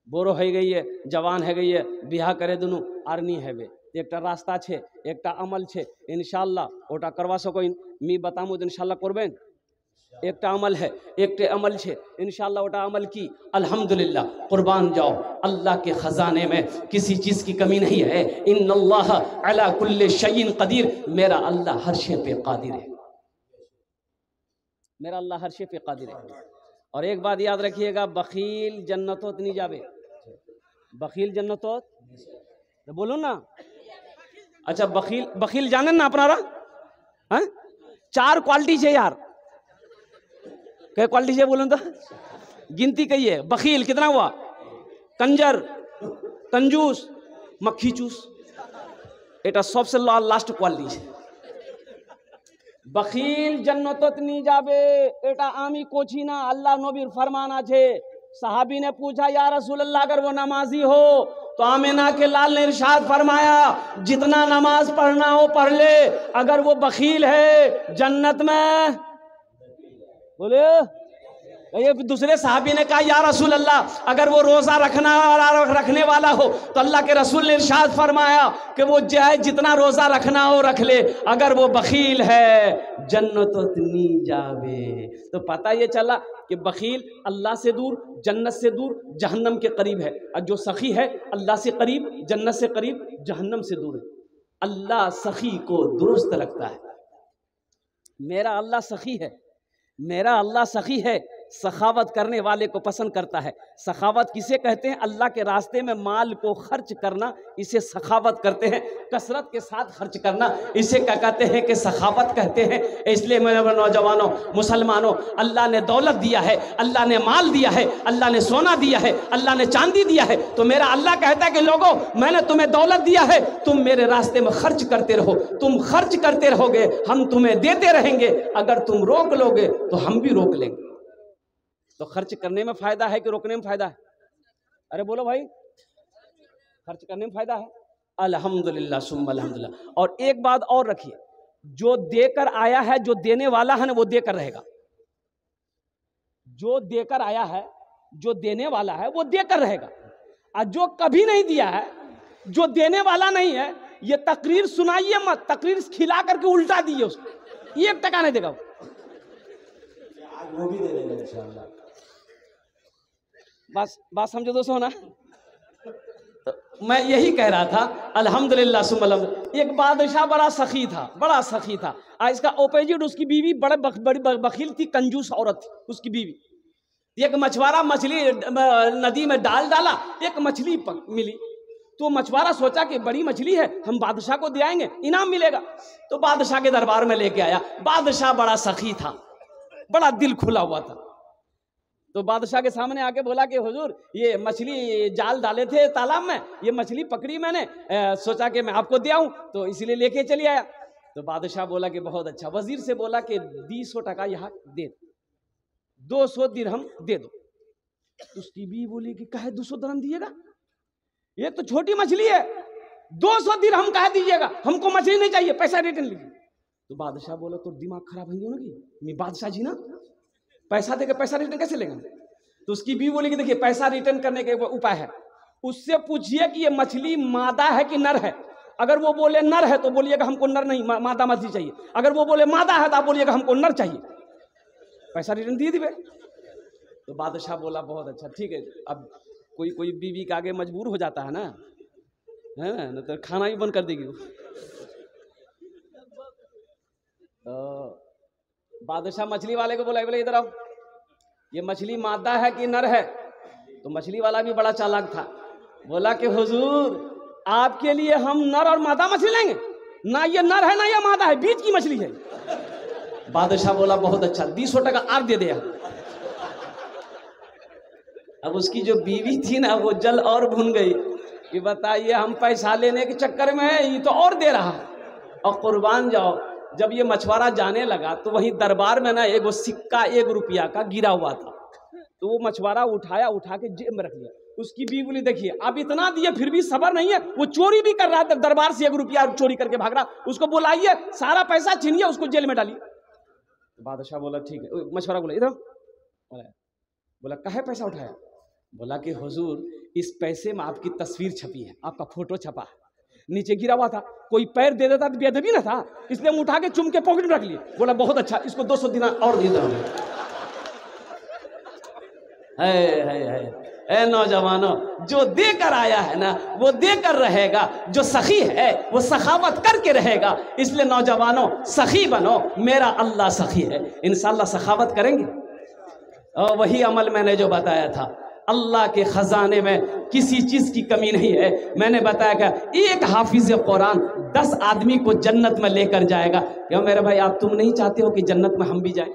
बोरो है गई है, जवान है गई है, बिहा करे दुनू आर नहीं है वे। एक रास्ता छे, एक अमल छे, इंशाअल्लाह ओटा करवा सको मी बताऊँ तो इंशाअल्लाह करबें। एक अमल है, एक अमल छे, इंशाअल्लाह ओटा अमल की अल्हम्दुलिल्लाह कुर्बान जाओ। अल्लाह के ख़जाने में किसी चीज़ की कमी नहीं है। इन्नल्लाह अला कुल्लि शैइन कदीर, मेरा अल्लाह हर शे पे कादिर है, मेरा अल्लाह हर शे पे कादिर है। और एक बात याद रखिएगा, बखील जन्नतोत नहीं जावे, बखील जन्नतोत तो बोलो ना। अच्छा बखील बखील जाने ना अपना रहा, 4 क्वालिटी है यार, क्या क्वालिटी है बोलो तो गिनती कही है। बखील कितना हुआ? कंजर, कंजूस, मक्खी चूस, एटा सबसे लास्ट क्वालिटी है। बखील जन्नतत नहीं जाबे, एटा आमी कोची ना अल्लाह नबीर फरमाना छे। सहाबी ने पूछा या रसूल अल्लाह अगर वो नमाजी हो तो आमिना के लाल ने इरशाद फरमाया जितना नमाज पढ़ना हो पढ़ ले, अगर वो बखील है जन्नत में। बोले ये दूसरे सहाबी ने कहा या रसूल अल्लाह अगर वो रोज़ा रखने वाला हो तो अल्लाह के रसूल ने इरशाद फरमाया कि वो चाहे जितना रोज़ा रखना हो रख ले, अगर वो बखील है जन्नत नहीं जावे। तो पता ये चला कि बखील अल्लाह से दूर, जन्नत से दूर, जहन्नम के करीब है, और जो सखी है अल्लाह से करीब, जन्नत से करीब, जहन्नम से दूर है। अल्लाह सखी को दुरुस्त रखता है। मेरा अल्लाह सखी है, मेरा अल्लाह सखी है, सखावत करने वाले को पसंद करता है। सखावत किसे कहते हैं? अल्लाह के रास्ते में माल को खर्च करना, इसे सखावत करते हैं। कसरत के साथ खर्च करना, इसे क्या कहते हैं कि सखावत कहते हैं। इसलिए मेरे नौजवानों, मुसलमानों, अल्लाह ने दौलत दिया है, अल्लाह ने माल दिया है, अल्लाह ने सोना दिया है, अल्लाह ने चांदी दिया है, तो मेरा अल्लाह कहता है कि लोगों मैंने तुम्हें दौलत दिया है, तुम मेरे रास्ते में खर्च करते रहो। तुम खर्च करते रहोगे, हम तुम्हें देते रहेंगे। अगर तुम रोक लोगे तो हम भी रोक लेंगे। तो खर्च करने में फायदा है कि रोकने में फायदा है? अरे बोलो भाई, खर्च करने में फायदा है। अल्हम्दुलिल्लाह सुम्मा अल्हम्दुलिल्लाह। और एक बात और रखिए, जो देकर आया है, जो देने वाला है ना, वो देकर रहेगा। जो देकर आया है, जो देने वाला है, वो देकर रहेगा। और जो कभी नहीं दिया है, जो देने वाला नहीं है, ये तकरीर सुनाइए मत, तकरीर खिला करके उल्टा दिए उसको, 1 टका नहीं देगा वो भी दे देगा इंशाअल्लाह। बस बात समझो दोस्तों ना। तो मैं यही कह रहा था अल्हम्दुलिल्लाह सुम्मा अल्हम्दुलिल्लाह। एक बादशाह बड़ा सखी था, बड़ा सखी था। इसका ओपोजिट उसकी बीवी बड़ी बखील थी, कंजूस औरत थी उसकी बीवी। एक मछुआरा मछली नदी में डाला, एक मछली मिली, तो मछुआरा सोचा कि बड़ी मछली है, हम बादशाह को दे आएंगे, इनाम मिलेगा। तो बादशाह के दरबार में लेके आया। बादशाह बड़ा सखी था, बड़ा दिल खुला हुआ था। तो बादशाह के सामने आके बोला कि हुजूर ये मछली जाल डाले थे तालाब में, ये मछली पकड़ी मैंने, सोचा कि मैं आपको दे आऊं तो इसलिए लेके चली आया। तो बादशाह बोला कि बहुत अच्छा। वजीर से बोला कि 200 टका यहाँ दे दो, 200 दिरहम दे दो। तो उसकी बीवी बोली कि काहे 200 दिरहम दिएगा, ये तो छोटी मछली है, 200 दिरहम काहे दीजिएगा, हमको मछली नहीं चाहिए, पैसा रिटर्न लीजिए। तो बादशाह बोला तो दिमाग खराब है ना कि मैं बादशाह जी ना, पैसा देकर पैसा रिटर्न कैसे लेगा। तो उसकी बीवी बोली कि देखिए पैसा रिटर्न करने के उपाय है, उससे पूछिए कि ये मछली मादा है कि नर है। अगर वो बोले नर है तो बोलिएगा हमको नर नहीं मादा मछली चाहिए, अगर वो बोले मादा है तो आप बोलिएगा हमको नर चाहिए, पैसा रिटर्न दिए दिए। तो बादशाह बोला बहुत अच्छा ठीक है। अब कोई कोई बीवी के आगे मजबूर हो जाता है ना, है ना, तो खाना ही बंद कर देगी वो। तो बादशाह मछली वाले को बोला, बोले इधर आओ, ये मछली मादा है कि नर है। तो मछली वाला भी बड़ा चालाक था, बोला कि हुजूर आपके लिए हम नर और मादा मछली लेंगे, ना ये नर है ना ये मादा है, बीच की मछली है। बादशाह बोला बहुत अच्छा, 200 टका आप दे दिया। अब उसकी जो बीवी थी ना वो जल और भुन गई कि बताइए हम पैसा लेने के चक्कर में है, ये तो और दे रहा। और कुर्बान जाओ, जब ये मछुआरा जाने लगा तो वहीं दरबार में ना एक सिक्का 1 रुपया का गिरा हुआ था, तो वो मछुआरा उठाया, उठा के जेब में रख लिया। उसकी बीवी बोली देखिए आप इतना दिए फिर भी सबर नहीं है, वो चोरी भी कर रहा था, दरबार से 1 रुपया चोरी करके भाग रहा, उसको बुलाइए, सारा पैसा छीनिए, उसको जेल में डालिए। बादशाह बोला ठीक है। मछुआरा बोला इधर, बोला काहे पैसा उठाया। बोला कि हुजूर इस पैसे में आपकी तस्वीर छपी है, आपका फोटो छपा है, नीचे गिरा हुआ था, कोई पैर दे देता तो बेअदबी ना था, इसलिए हम उठा के चुम के पॉकेट में रख लिए। बोला बहुत अच्छा, इसको 200 दिनार और दे दो। है नौजवानों, जो देकर आया है ना वो देकर रहेगा, जो सखी है वो सखावत करके रहेगा। इसलिए नौजवानों सखी बनो, मेरा अल्लाह सखी है, इंशाअल्लाह सखावत करेंगे। और वही अमल मैंने जो बताया था, अल्लाह के खजाने में किसी चीज की कमी नहीं है। मैंने बताया कि एक हाफिज कुरान 10 आदमी को जन्नत में लेकर जाएगा। क्यों मेरे भाई, आप तुम नहीं चाहते हो कि जन्नत में हम भी जाएं?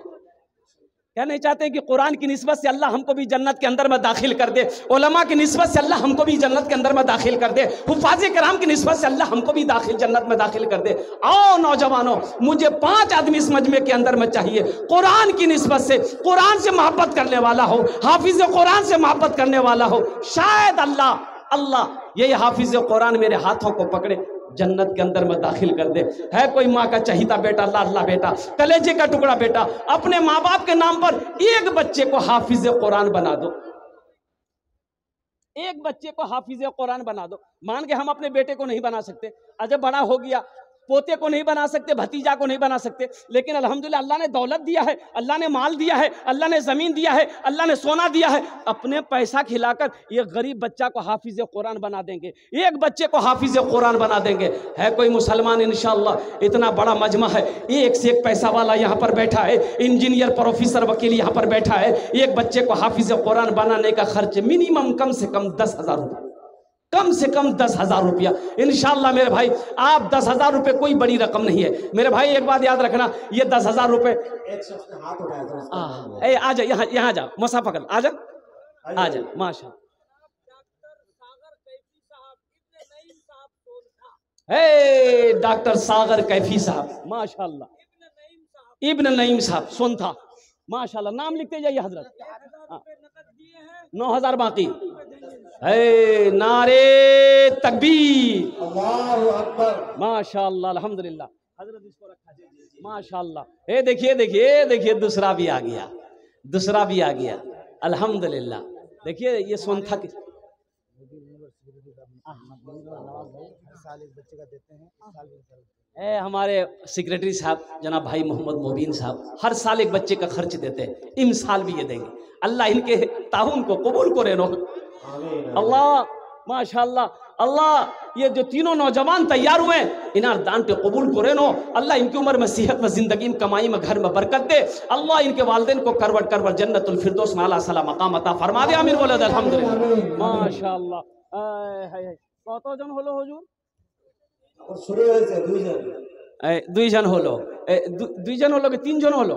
क्या नहीं चाहते कि कुरान की निस्बत से अल्लाह हमको भी जन्नत के अंदर में दाखिल कर दे, उलमा की निस्बत से अल्लाह हमको भी जन्नत के अंदर में दाखिल कर दे, हुफाज़े कराम की निस्बत से अल्लाह हमको भी जन्नत में दाखिल कर दे। आओ नौजवानों, मुझे 5 आदमी इस मजमे के अंदर में चाहिए, कुरान की निस्बत से, कुरान से मोहब्बत करने वाला हो, हाफिज कुरान से मोहब्बत करने वाला हो। शायद अल्लाह ये हाफिज कुरान मेरे हाथों को पकड़े, जन्नत के अंदर में दाखिल कर दे। है कोई माँ का चहीता बेटा, लाडला बेटा, कलेजे का टुकड़ा बेटा, अपने माँ बाप के नाम पर एक बच्चे को हाफिज कुरान बना दो, एक बच्चे को हाफिज कुरान बना दो। मान के हम अपने बेटे को नहीं बना सकते, अजब बड़ा हो गया, पोते को नहीं बना सकते, भतीजा को नहीं बना सकते, लेकिन अल्हम्दुलिल्लाह अल्लाह ने दौलत दिया है, अल्लाह ने माल दिया है, अल्लाह ने ज़मीन दिया है, अल्लाह ने सोना दिया है, अपने पैसा खिलाकर ये गरीब बच्चा को हाफिज कुरान बना देंगे, एक बच्चे को हाफिज कुरान बना देंगे। है कोई मुसलमान इंशाअल्लाह, इतना बड़ा मजमा है, एक से एक पैसा वाला यहाँ पर बैठा है, इंजीनियर, प्रोफेसर, वकील यहाँ पर बैठा है, एक बच्चे को हाफिज कुरान बनाने का खर्च मिनिमम कम से कम 10,000 रुपये, कम से कम 10,000 रुपया। इंशाअल्लाह मेरे भाई, आप 10,000 रुपये कोई बड़ी रकम नहीं है मेरे भाई, एक बात याद रखना, ये 10,000 रुपये, एक शख्स ने हाथ उठाया था, आ जा यहाँ जा, मसा पकड़, आ जा माशा। डॉक्टर सागर कैफी साहब, माशाअल्लाह, इब्न नईम साहब सोनथा, माशाअल्लाह, नाम लिखते जाइए हजरत। 9,000 बाकी है, नारे तकबीर, अल्लाहु अकबर, माशाअल्लाह, अल्हम्दुलिल्लाह। हजरत इसको रखा, माशाअल्लाह। ये देखिए दूसरा भी आ गया, अल्हम्दुलिल्लाह। देखिए ये सोनथा की हमारे सेक्रेटरी साहब जनाब भाई मोहम्मद मोबीन साहब हर साल एक बच्चे का खर्च देते हैं, इन साल भी ये देंगे। अल्लाह इनके ताउन को कबूल करे नो, अल्लाह माशाअल्लाह। अल्लाह ये जो तीनों नौजवान तैयार हुए इनार दान पे कबूल करे नो, अल्लाह इनकी उम्र में सेहत में, जिंदगी में, कमाई में, घर में बरकत दे। अल्लाह इनके वालिदैन को करवट जन्नतुल फिरदौस में आला सला मकाम अता फरमा दे। आमीन बोले अल्हम्दुलिल्लाह, माशाअल्लाह। কতজন হলো হুজুর? শুরু হয়েছে দুইজন হলো, দুইজন হলো কি তিনজন হলো?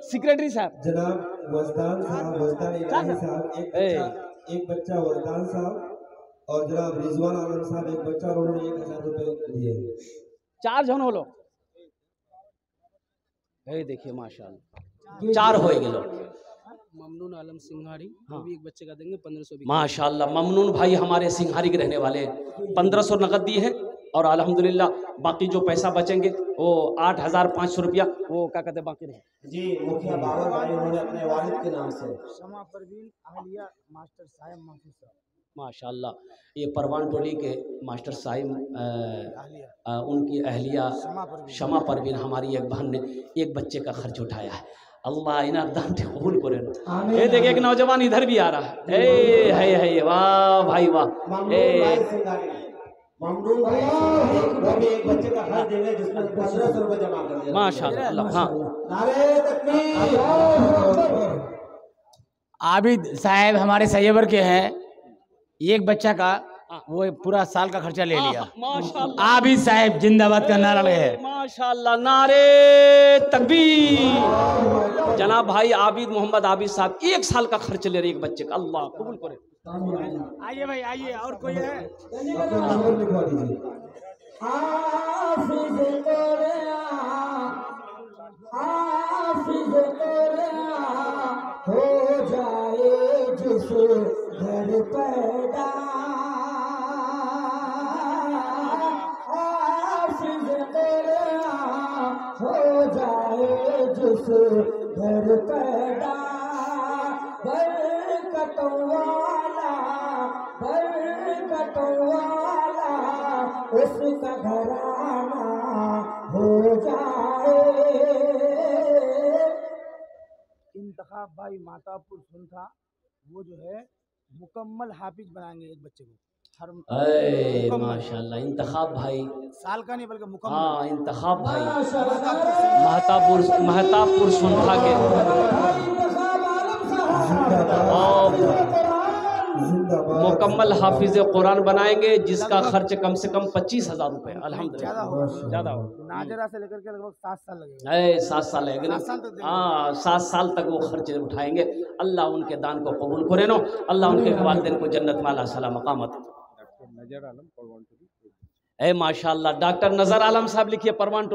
सेक्रेटरी साहब जनाब वजदान साहब, वजदान इलाही साहब, एक बच्चा वजदान साहब और जनाब रिजवान आलम साहब एक बच्चा, और उन्होंने 1000 रुपए दिए। 4 जन हो लो। देखिए माशाल्लाह 4 हो गए लोग। ममनून आलम सिंघाड़ी, वो भी एक बच्चे का देंगे 1500। माशाल्लाह ममनून भाई हमारे सिंघारी के रहने वाले 1500 नकद दिए हैं, और अल्हम्दुलिल्लाह बाकी जो पैसा बचेंगे वो 8500 रुपया वो क्या कहते हैं बाकी रहे। जी मुखिया बाबर भाई उन्होंने अपने वालिद के नाम से। शमा परवीन अहलिया मास्टर साहब महफूज साहब। माशाल्लाह ये परवान टोली के मास्टर साहिब उनकी अहलिया शमा परवीन हमारी एक बहन ने एक बच्चे का खर्च उठाया है। अल्लाह इन्हें दान कबूल करे। ये देखिए एक नौजवान इधर भी आ रहा है। वाह भाई वाह। ममनून भाई वो भी एक बच्चे का खर्च देंगे जिसमें 1500 रुपए जमा कर दिया। माशाल्लाह। हाँ नारे तकबीर। आबिद साहब हमारे सैयबर के हैं, एक बच्चा का वो पूरा साल का खर्चा ले लिया। माशाल्लाह आबिद साहब जिंदाबाद का नारा है। माशाल्लाह नारे तकबीर। जनाब भाई आबिद मोहम्मद आबिद साहब 1 साल का खर्च ले रहे एक बच्चे का। अल्लाह कबूल करे। आइए भाई आइए, और कोई है? लिखवा दीजिए। हो जाए जिस घर पैदा, हाफिज कुरान हो जाए जिस घर पैदा, बरकतों वाला उसका घराना हो जाए। इंतखाब भाई मातापुर सुन था, वो जो है मुकम्मल हाफिज बनाएंगे एक बच्चे को। माशाल्लाह इंतखाब भाई साल का नहीं बल्कि मुकम्मल। हाँ इंतखाब भाई महताबपुर सुनखा के मुकम्मल हाफिज कुरान बनाएंगे जिसका खर्च कम से कम 25,000 रुपए। अल्हम्दुलिल्लाह ज़्यादा हो। नाजरा से लेकर के लगभग 7 साल लगेगा। 7 साल लगेगा। हाँ 7 साल तक वो खर्च उठाएंगे। अल्लाह उनके दान को कबूल करे नो। अल्लाह उनके वालिदैन को जन्नत में अला मकामत। माशाल्लाह डॉक्टर नजर आलम साहब लिखिए परवान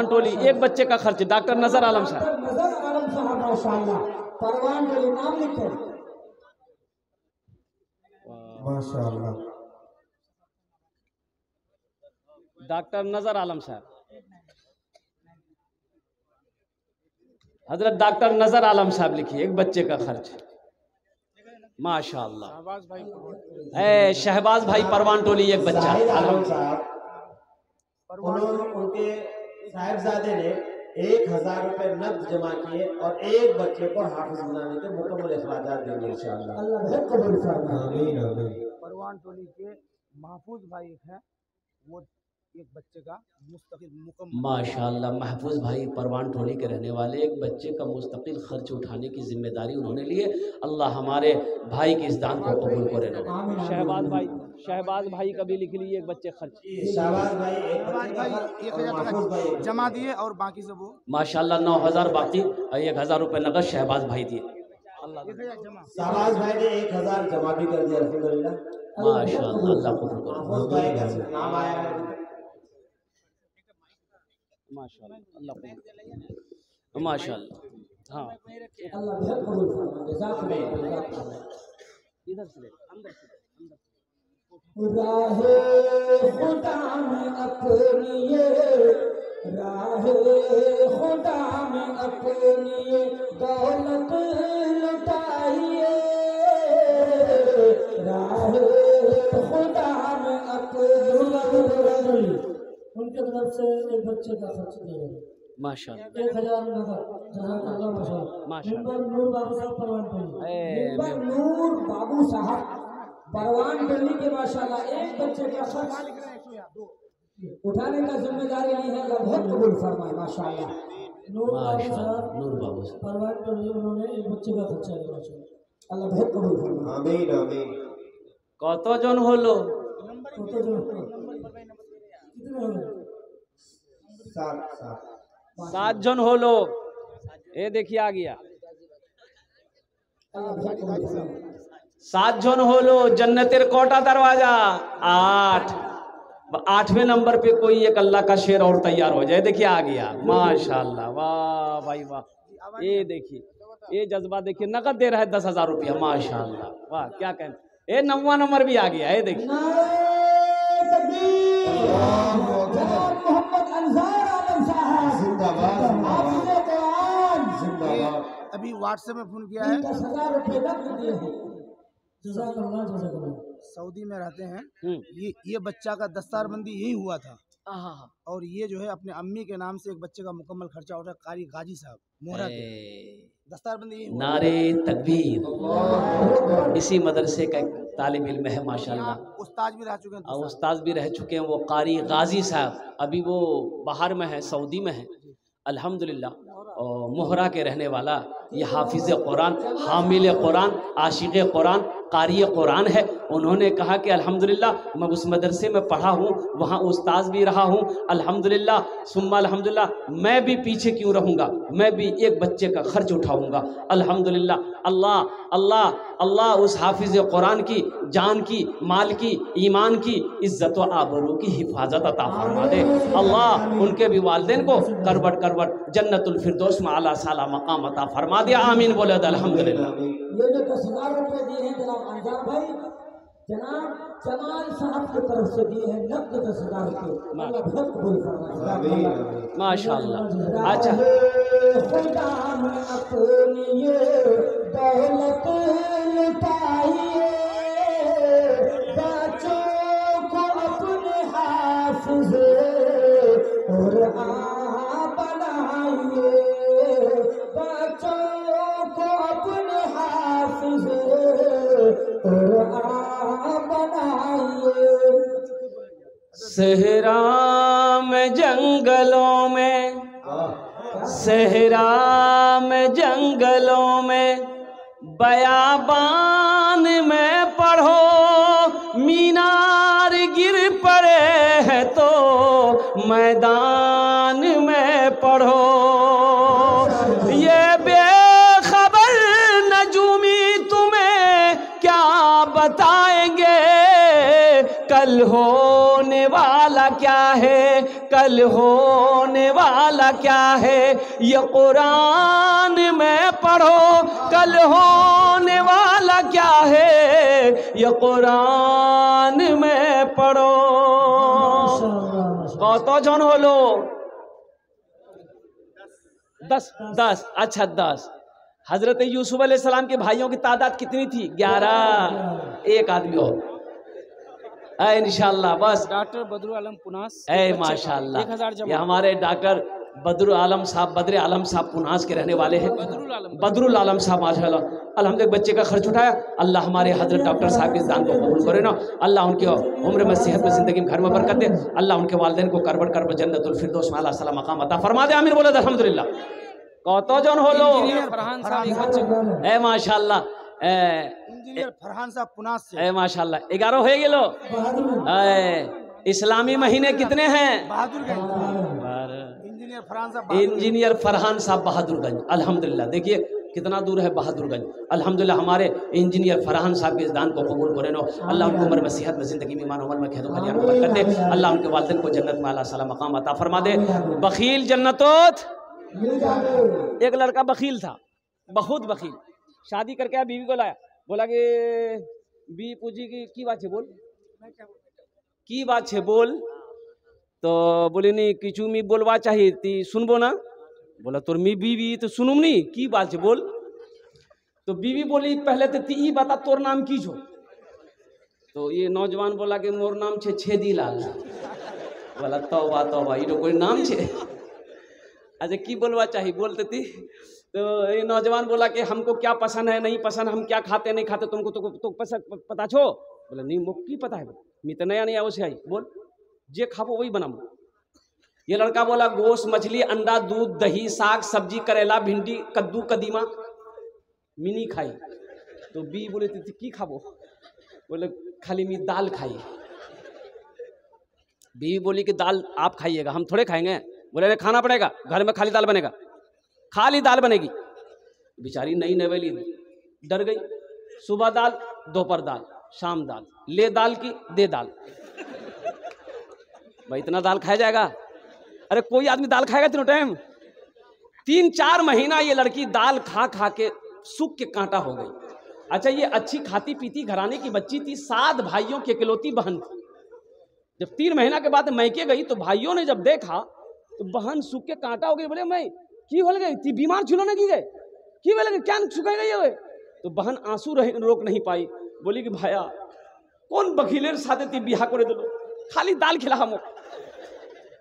टोली एक बच्चे का खर्च। डॉक्टर नजर आलम साहब माशाल्लाह परवान टोली नाम लिखे। माशाल्लाह डॉक्टर नजर आलम साहब, हजरत डॉक्टर नजर आलम साहब लिखिए एक बच्चे का खर्च। माशाल्लाह शहबाज भाई परवान टोली एक बच्चा। उनके साहिबजादे ने 1000 रुपए नकद जमा किए और एक बच्चे को हाफिज बनाने के मुकम्मल अखराजात देंगे इंशाअल्लाह। अल्लाह कबूल फरमाए। परवान टोली के महफूज भाई हैं, वो एक बच्चे का मुस्तकिल मुकम्मल। माशाल्लाह महफूज भाई परवान टोली के रहने वाले एक बच्चे का मुस्तकिल खर्च उठाने की जिम्मेदारी उन्होंने लिए। अल्लाह हमारे भाई के इस दान को कबूल करे। शहबाज भाई का भी लिख लिए एक बच्चे खर्च। शहबाज भाई 1000 जमा दिए और बाकी सब वो माशाल्लाह 9000 बाकी और 1000 रुपए नगद शहबाज भाई दिए। शहबाज भाई ने 1000 जमा भी कर दिया अल्हम्दुलिल्लाह। माशाल्लाह अल्लाह कबूल करे। महफूज भाई का नाम आया है। माशाल्लाह अल्लाह माशाल्लाह। हाँ अल्लाह बहुत कबूल फरमाए। जज़ाकल्लाह। इधर से अंदर से राहे खुदा में अपनी राहे खुदा में अपनी दौलत लुटाइए। राहे खुदा में अपनी उनके तरफ से एक बच्चे का खर्च दिया माशाल्लाह 1000 नगद। जज़ाकल्लाह माशाल्लाह। नूर बाबू साहब परवान टोली नूर बाबू साहब परवान टोली के माशाल्लाह एक बच्चे का खर्च उठाने का जिम्मेदारी ली है। अल्लाह बहुत कबूल फरमाए। माशाल्लाह नूर बाबू साहब परवान टोली उन्होंने एक बच्चे का खर्चा लिया। माशाल्लाह अल्लाह बहुत कबूल फरमाए। आमीन आमीन। কতজন হলো? कितने हो गए? 7 7 জন হলো। ये देखिए आ गया 7 जन होलो जन्नतेर कोटा दरवाजा 8वें नंबर पे कोई एक अल्लाह का शेर और तैयार हो जाए। देखिए आ गया माशाल्लाह, वाह भाई वाह। ये देखिए ये जज्बा देखिए, नकद दे रहा है 10,000 रुपया, माशाल्लाह वाह क्या कहना। ये 9वां नंबर भी आ गया, ये देखिए अभी व्हाट्सएप में फोन किया है, 10,000 रुपये नकद दिए हैं। सऊदी में रहते हैं। ये बच्चा का दस्तारबंदी यही हुआ था, और ये जो है अपने अम्मी के नाम से एक बच्चे का मुकम्मल खर्चा उठा कारी गाजी साहब मोहरा के दस्तारबंदी यही हुआ। नारे तकबीर। इसी मदरसे का तालिब इल्म है माशाल्लाह, उस्ताद भी रह चुके हैं, और उस्ताद भी रह चुके हैं, वो कारी गाजी साहब। अभी वो बाहर में है, सऊदी में है अल्हम्दुलिल्लाह। और मोहरा के रहने वाला ये हाफिज़ कुरान, हामिल कुरान, आशिक़ कुरान, कारी कुरान है। उन्होंने कहा कि अल्हम्दुलिल्लाह मैं उस मदरसे में पढ़ा हूँ, वहाँ उस्ताद भी रहा हूँ अल्हम्दुलिल्लाह, सुम्मा अल्हम्दुलिल्लाह, मैं भी पीछे क्यों रहूँगा, मैं भी एक बच्चे का खर्च उठाऊँगा अल्हम्दुलिल्लाह। अल्लाह अल्लाह अल्लाह उस हाफिज़ कुरान की जान की, माल की, ईमान की, इज़्ज़त व आबरू की हिफाजत अता फरमा दे। अल्लाह उनके भी वालिदैन को करवट करवट जन्नतुल फिरदौस में आला साला मकाम अता फरमा दे। आमीन बोले अल्हम्दुलिल्लाह। ये जो 10,000 रुपये दिए हैं जनाब अंजार भाई, जनाब जमाल साहब की तरफ से दिए हैं नकद 10,000 रुपये। अल्लाह बहुत कबूल फरमाए माशाल्लाह। अच्छा खुदा में अपनी ये दौलत लुटाइए, बच्चों को अपने हाफिज़ और बनाइए, बच्चों को अपने हाफिज़ और बनाइए। सहरा में जंगलों में, सहरा में जंगलों में, बयाबान में पढ़ो, मीनार गिर पड़े हैं तो मैदान में पढ़ो। ये बेखबर नजूमी तुम्हें क्या बताएंगे, कल होने वाला क्या है, कल होने वाला क्या है। ये कुरान में पढ़ो, कल होने वाला क्या है, ये कुरान में पढ़ो। कत जन हलो 10। अच्छा 10। हजरत यूसुफ अलैहिस्सलाम के भाइयों की तादाद कितनी थी? 11। एक आदमी और इंशाल्लाह बस। डॉक्टर बदरुल आलम पुनास, माशाल्लाह 1000 ये हमारे डॉक्टर बदरुल आलम साहब, बद्र आलम साहब पुनास के रहने वाले हैं। बदरुल आलम साहब माशाल्लाह अल्हम्दुलिल्लाह बच्चे का खर्च उठाया। अल्लाह हमारे हजरत डॉक्टर साहब के दान को कबूल करे ना। अल्लाह उनके उम्र में, सेहत में, ज़िंदगी में, घर में बरकत दे। अल्लाह उनके वालिदैन को करबट करबट जन्नतुल फिरदौस में आला साला मकाम अता फरमा दे। आमीन बोले अल्हम्दुलिल्लाह। कत जन होलो? ए माशाल्लाह इंजीनियर फरहान साहब पुनास से। माशाल्लाह 11 हो गेलो। इस्लामी महीने कितने हैं? बहादुरगंज। इंजीनियर फरहान साहब, इंजीनियर फरहान साहब बहादुरगंज। अल्हम्दुलिल्लाह देखिए कितना दूर है बहादुरगंज। अल्हम्दुलिल्लाह हमारे इंजीनियर फरहान साहब के दान को कबूल करे नो। अल्लाह उनकी उम्र में, सेहत में, ज़िंदगी में, ईमान अमल में, खेदो खलियान में बरकत दे। अल्लाह उनके वालिदैन को जन्नत में आला साला मकाम अता फरमा दे। बखील जन्नतोत। एक लड़का बखील था, बहुत बखील। शादी करके आया, बीवी को लाया, बोला कि बी पूजी की बात है बोल, की बात है बोल। तो बोले नहीं किचू मी बोलवा चाहिए ती सुनबो ना। बोला तोर मी बीवी तो सुनुम नहीं, की बात है बोल। तो बीवी बोली पहले तो ती बता तोर नाम की छो। तो ये नौजवान बोला कि मोर नाम छे छेदी लाल। बोला तौबा ये तो कोई नाम छे। अच्छा की बोलवा चाहिए बोलते थी। तो ये नौजवान बोला कि हमको क्या पसंद है नहीं पसंद, हम क्या खाते नहीं खाते, तुमको तो पता छो। बोला नहीं मुख की पता है, मैं तो नया उसे आई बोल जे खाबो वही बनाऊ। ये लड़का बोला गोश्त, मछली, अंडा, दूध, दही, साग, सब्जी, करेला, भिंडी, कद्दू, कदीमा मिनी खाई। तो बी बोले थे की खाबो? बोले खाली मी दाल खाई। बीवी बोली कि दाल आप खाइएगा, हम थोड़े खाएंगे। बोले नहीं खाना पड़ेगा, घर में खाली दाल बनेगा, खाली दाल बनेगी। बेचारी नई नवेली डर गई, सुबह दाल, दोपहर दाल, शाम दाल, ले दाल की दे दाल। भाई इतना दाल खाया जाएगा? अरे कोई आदमी दाल खाएगा तीनों टाइम? 3-4 महीना ये लड़की दाल खा खा के सूख के कांटा हो गई। अच्छा, ये अच्छी खाती पीती घराने की बच्ची थी, 7 भाइयों की इकलौती बहन थी। जब 3 महीना के बाद मैके गई तो भाइयों ने जब देखा तो बहन सूख के कांटा हो गई। बोले मैं की हो गई ती बीमार झुलो ना की गए की बोले क्या सुखा गई है? तो बहन आंसू रोक नहीं पाई, बोली कि भाया कौन बखीलेर साथे ती बिहा करे दिलो, खाली दाल खिला हम।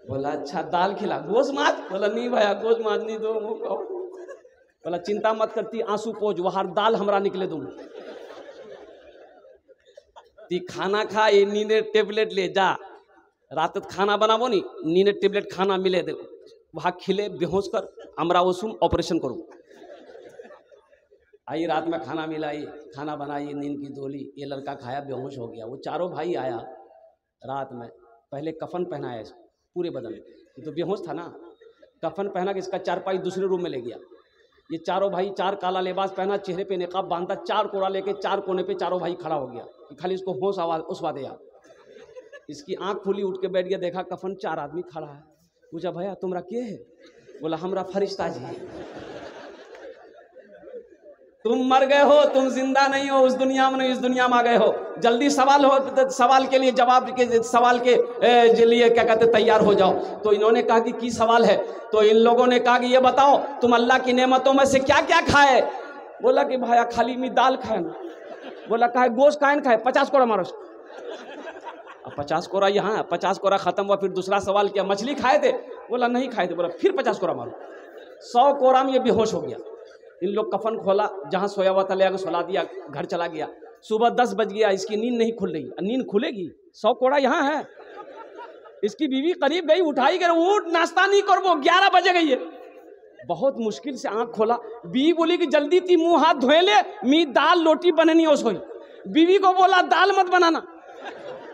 बोला अच्छा दाल खिला, गोश्त माछ? बोला नहीं भैया गोश्त माछ नहीं दो। बोला चिंता मत करती, आंसू पोज वहां दाल हमरा निकले दूँ। ती खाना खा, ये नीने टेबलेट ले जा, रात खाना बनाबो नी, नीने टेबलेट खाना मिले दे वहां खिले, बेहोश कर हमरा ओसुम ऑपरेशन करूँ। आई रात में खाना मिलाई, खाना बनाई, नींद की गोली, ये लड़का खाया, बेहोश हो गया। वो चारों भाई आया रात में, पहले कफन पहनाया इसको पूरे बदन में, ये तो बेहोश था ना, कफन पहना के इसका चारपाई दूसरे रूम में ले गया। ये चारों भाई 4 काला लिबास पहना, चेहरे पे निकाब बांधा, 4 कोड़ा लेके 4 कोने पे चारों भाई खड़ा हो गया कि खाली इसको होश आवाज उसवा दे यार। इसकी आंख खुली, उठ के बैठ गया, देखा कफन 4 आदमी खड़ा है। पूछा भैया तुमरा के है? बोला हमरा फरिश्ता जी। तुम मर गए हो, तुम जिंदा नहीं हो, उस दुनिया में नहीं, इस दुनिया में आ गए हो। जल्दी सवाल हो, सवाल के लिए जवाब के सवाल के लिए क्या कहते तैयार हो जाओ। तो इन्होंने कहा कि सवाल है? तो इन लोगों ने कहा कि ये बताओ तुम अल्लाह की नेमतों में से क्या क्या खाए? बोला कि भाया खाली मी दाल खाए ना। बोला कहा गोश्त खाए ना खाए? 50 कोड़ा मारो। अब 50 कोड़ा यहाँ, 50 कोड़ा खत्म हुआ। फिर दूसरा सवाल किया मछली खाए थे? बोला नहीं खाए थे। बोला फिर 50 कोड़ा मारो। 100 कोड़ा में ये बेहोश हो गया। इन लोग कफन खोला, जहां सोया हुआ था ले आकर सुला दिया, घर चला गया। सुबह 10 बज गया, इसकी नींद नहीं खुल रही। नींद खुलेगी? 100 कोड़ा यहाँ है। इसकी बीवी करीब गई, उठाई गई, उठ नाश्ता नहीं करबो, 11 बजे गई है। बहुत मुश्किल से आंख खोला, बीवी बोली कि जल्दी ती मुंह हाथ धोए ले, मी दाल रोटी बननी हो सोई। बीवी को बोला दाल मत बनाना,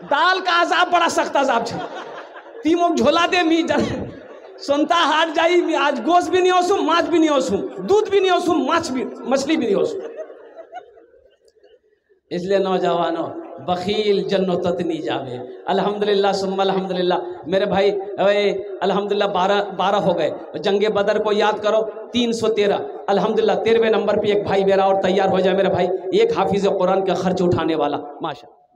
दाल का अजाब बड़ा सख्त अजाब छे, ती मुख झोला दे, मी सुनता हाट जाई। आज गोश्त भी नहीं होसू, माछ भी नहीं होसू, दूध भी नहीं होसू, मछली भी नहीं होसू। इसलिए नौजवानों बखील जन्नत नहीं जावे। अल्हम्दुलिल्लाह सुम्मा अल्हम्दुलिल्लाह। मेरे भाई अल्हम्दुलिल्लाह 12 हो गए। जंगे बदर को याद करो 313। अल्हम्दुलिल्लाह 13वें नंबर पे एक भाई मेरा और तैयार हो जाए मेरे भाई, एक हाफिज कुरान का खर्च उठाने वाला।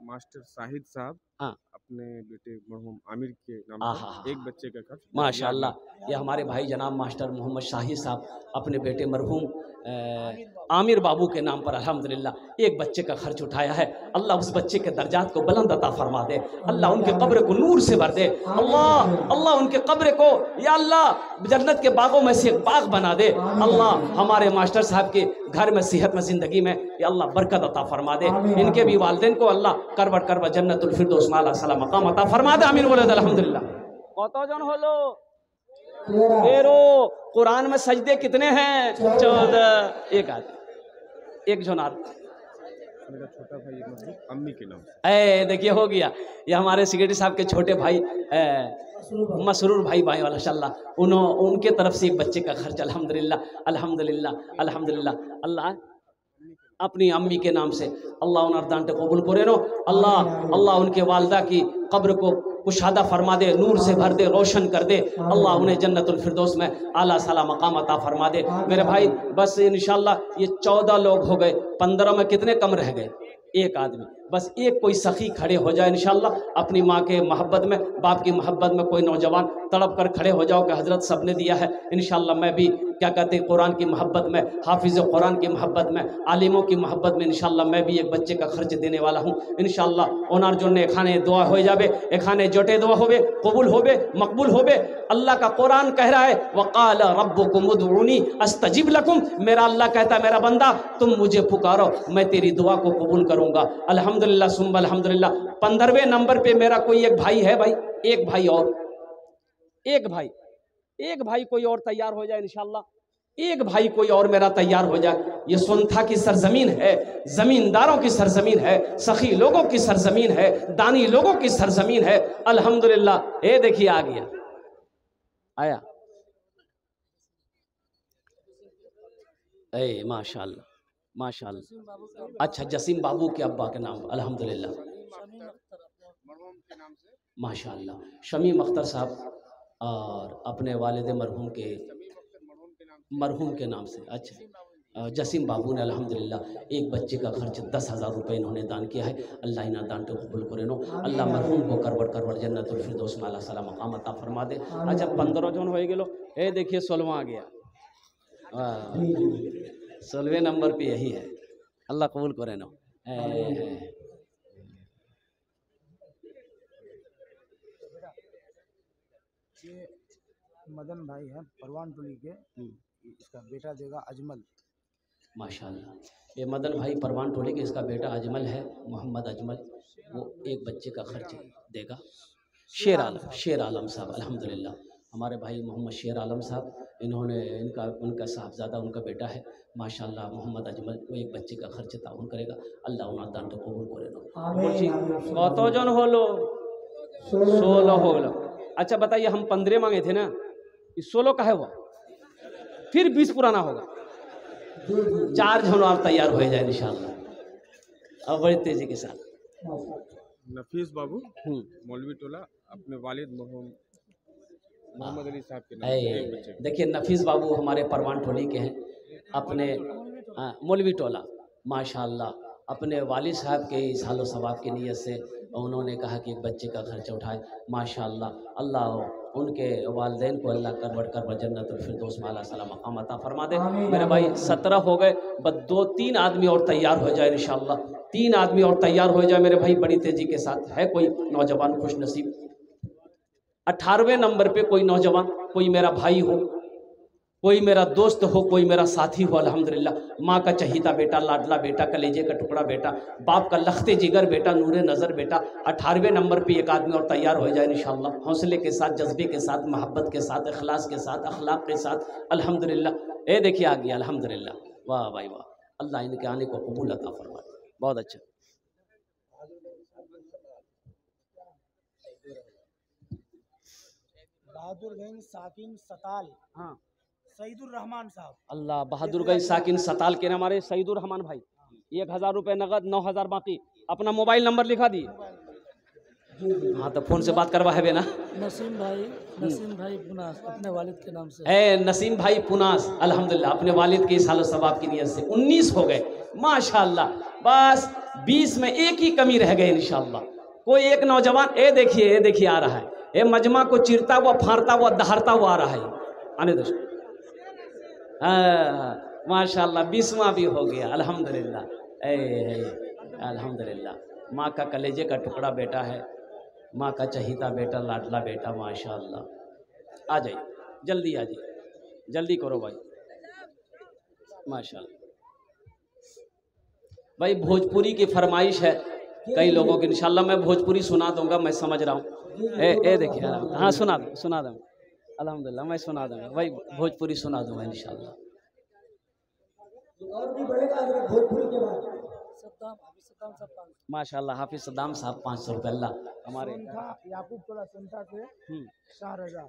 मास्टर शाहिद साहब हाँ अपने बेटे मरहूम आमिर के नाम पर एक बच्चे का खर्च माशाल्लाह। ये हमारे भाई जनाब मास्टर मोहम्मद शाहिद साहब अपने बेटे मरहूम आमिर बाबू के नाम पर अल्हम्दुलिल्लाह एक बच्चे का खर्च उठाया है। अल्लाह उस बच्चे के दर्जात को बुलंद अता फरमा दे, अल्लाह उनके कब्र को नूर से भर दे, अल्लाह उनके कब्र को या अल्लाह जन्नत के बागों में से एक बाग बना दे। अल्लाह हमारे मास्टर साहब के घर में सेहत में ज़िंदगी में या अल्लाह बरकत अता फरमा दे। इनके भी वालिदैन को अल्लाह करबट जन्नतुल फिरदौस में आला मकाम अता फरमा दे। आमीन बोले अल्हम्दुलिल्लाह। कत जन होलो? 13। कुरान में सजदे कितने हैं? 14। एक आदमी, एक जोनार। मेरा छोटा भाई अम्मी के नाम। देखिए हो गया। ये हमारे सेक्रेटरी साहब के छोटे भाई मसरूर भाई माशाल्लाह, उनके तरफ से एक बच्चे का खर्च अल्हम्दुलिल्लाह अल्हम्दुलिल्लाह अल्हम्दुलिल्लाह। अल्लाह अपनी अम्मी के नाम से अल्लाह उन अर्दान कबूल करे नो। अल्लाह उनके वालदा की कब्र को कुशादा फरमा दे, नूर से भर दे, रोशन कर दे। अल्लाह उन्हें जन्नतुल फिरदौस में आला साला मकाम अता फरमा दे। मेरे भाई बस इंशाल्लाह ये 14 लोग हो गए, 15 में कितने कम रह गए? एक आदमी, बस एक कोई सखी खड़े हो जाए इंशाल्लाह अपनी माँ के मोहब्बत में, बाप की मोहब्बत में। कोई नौजवान तड़प कर खड़े हो जाओ कि हजरत सब ने दिया है। इंशाल्लाह मैं भी क्या कहते हैं कुरान की मोहब्बत में, हाफिज़ कुरान की मोहब्बत में, आलिमों की मोहब्बत में इंशाल्लाह मैं भी एक बच्चे का खर्च देने वाला हूँ इंशाल्लाह। ओनार जो एखाने दुआ हो जावे, एखाने जोटे दुआ होवे, कबूल होवे, मकबूल होवे। अल्लाह का कुरान कह रहा है वक़ाल रब्बुकुम उदऊनी अस्तजिब लकुम। मेरा अल्लाह कहता है मेरा बंदा तुम मुझे पुकारो, मैं तेरी दुआ को कबूल करूँगा। अल्हम्दुलिल्लाह सुम्मा अल्हम्दुलिल्लाह। 15वें नंबर पे मेरा कोई एक भाई है भाई, एक भाई और, एक भाई कोई और तैयार हो जाए इंशाल्लाह। एक भाई कोई और मेरा तैयार हो जाए। ये सुनथा की सरजमीन है, जमींदारों की सरजमीन है, सखी लोगों की सरजमीन है, दानी लोगों की सरजमीन है। अल्हम्दुलिल्लाह। ये देखिए आ गया, आया ए माशाल्लाह माशाल्लाह। अच्छा, जसीम बाबू के अब्बा के नाम, अल्हम्दुलिल्लाह माशाल्लाह। शमीम अख्तर साहब और अपने वालिद मरहूम के नाम से। अच्छा, जसीम बाबू ने अल्हम्दुलिल्लाह एक बच्चे का खर्च 10,000 रुपये इन्होंने दान किया है। अल्लाह इना दान को कबूल करे नो। अल्लाह मरहूम को करवट जन्नतुल फिरदौस में अल्लाह सला मकाम अता फरमा दे। अच्छा, 15 जन हो गेलो। ए देखिए 16वां आ गया। 16वें नंबर पे यही है। अल्लाह कबूल करे नो। ये मदन भाई हैं परवान टोली के, इसका बेटा देगा अजमल। माशाल्लाह। ये मदन भाई परवान टोली के, इसका बेटा अजमल है, मोहम्मद अजमल। वो एक बच्चे का खर्च देगा। शेर आलम साहब अल्हम्दुलिल्लाह, हमारे भाई मोहम्मद शेर आलम साहब, इन्होंने उनका साहबजादा उनका बेटा है माशाल्लाह मोहम्मद अजमल। वो एक बच्चे का खर्च ताउन करेगा। अल्लाह उन्हें दान तो कबूल करे नो। कतो जन हो लो? 16 हो लो। अच्छा बताइए, हम 15 मांगे थे ना, इस 16 का है वो, फिर 20 पुराना होगा। 4 जन आप तैयार हो जाए इंशाल्लाह और बड़ी तेजी के साथ। नफीस बाबू मौलवी टोला, अपने वालिद मोहम्मद अली साहब के नाम से एक बच्चे। देखिए नफीस बाबू हमारे परवान टोली के हैं, अपने मौलवी टोला माशाल्लाह, अपने वालिद साहब के इसालो सवाब की नीयत से उन्होंने कहा कि एक बच्चे का खर्च उठाए माशाल्लाह। अल्लाह उनके वालिदैन को अल्लाह करवट जन्नतुल फिरदौस में अल्लाह सला मकाम अता फरमा दे। मेरे भाई 17 हो गए, बस 2-3 आदमी और तैयार हो जाए इंशाल्लाह। 3 आदमी और तैयार हो जाए मेरे भाई बड़ी तेजी के साथ। है कोई नौजवान खुश नसीब? 18वें नंबर पे कोई नौजवान, कोई मेरा भाई हो, कोई मेरा दोस्त हो, कोई मेरा साथी हो अल्हम्दुलिल्लाह, माँ का चहीता बेटा, लाडला बेटा, कलेजे का टुकड़ा बेटा, बाप का लखते जिगर बेटा, नूरे नज़र बेटा। 18वें नंबर पे एक आदमी और तैयार हो जाए इंशाल्लाह, हौसले के साथ, जज्बे के साथ, मोहब्बत के साथ, इखलास के साथ, अखलाक के साथ अल्हम्दुलिल्लाह। ए देखिए आ गया अल्हम्दुलिल्लाह। वाह भाई वाह, अल्लाह इनके आने को कबूल अता फरमाए। बहुत अच्छा। बहादुरगंज साकिन सताल, हाँ सईदुर रहमान साहब। अल्लाह, बहादुरगंज साकिन सताल के हमारे सईदुर रहमान भाई, 1000 रुपये नगद, 9000 बाकी। अपना मोबाइल नंबर लिखा दिए। हाँ तो फोन से बात करवा है ना। नसीम भाई पुनास अपने वालिद के नाम से। नसीम भाई पुनास अल्हम्दुलिल्लाह, अपने वालिद के सालो सवाब की नियत से 19 हो गए माशाल्लाह। बस 20 में एक ही कमी रह गई इंशाल्लाह। कोई एक नौजवान, ये देखिए आ रहा है, ये मजमा को चिरता हुआ, फाड़ता हुआ, दहाड़ता हुआ आ रहा है। आने दो माशाल्लाह। 20वां भी हो गया अल्हम्दुलिल्लाह। अल्हम्दुलिल्लाह, माँ का कलेजे का टुकड़ा बेटा है, माँ का चहीता बेटा, लाडला बेटा माशाल्लाह। आ जाइए, जल्दी आ जाइए, जल्दी करो भाई माशाल्लाह। भाई भोजपुरी की फरमाइश है कई लोगों की, इंशाल्लाह मैं भोजपुरी सुना दूंगा, मैं समझ रहा हूँ। ए देखिए, हाँ सुना दूँ अल्हम्दुलिल्लाह, मैं सुना दूंगा भाई, भोजपुरी सुना दूंगा इंशाल्लाह। और भी बढ़ेगा भोजपुरी के बाद माशाल्लाह। हाफिज सद्दाम साहब 500 रुपये अल्लाह हमारे याकूब टोला संथा से शाहरजा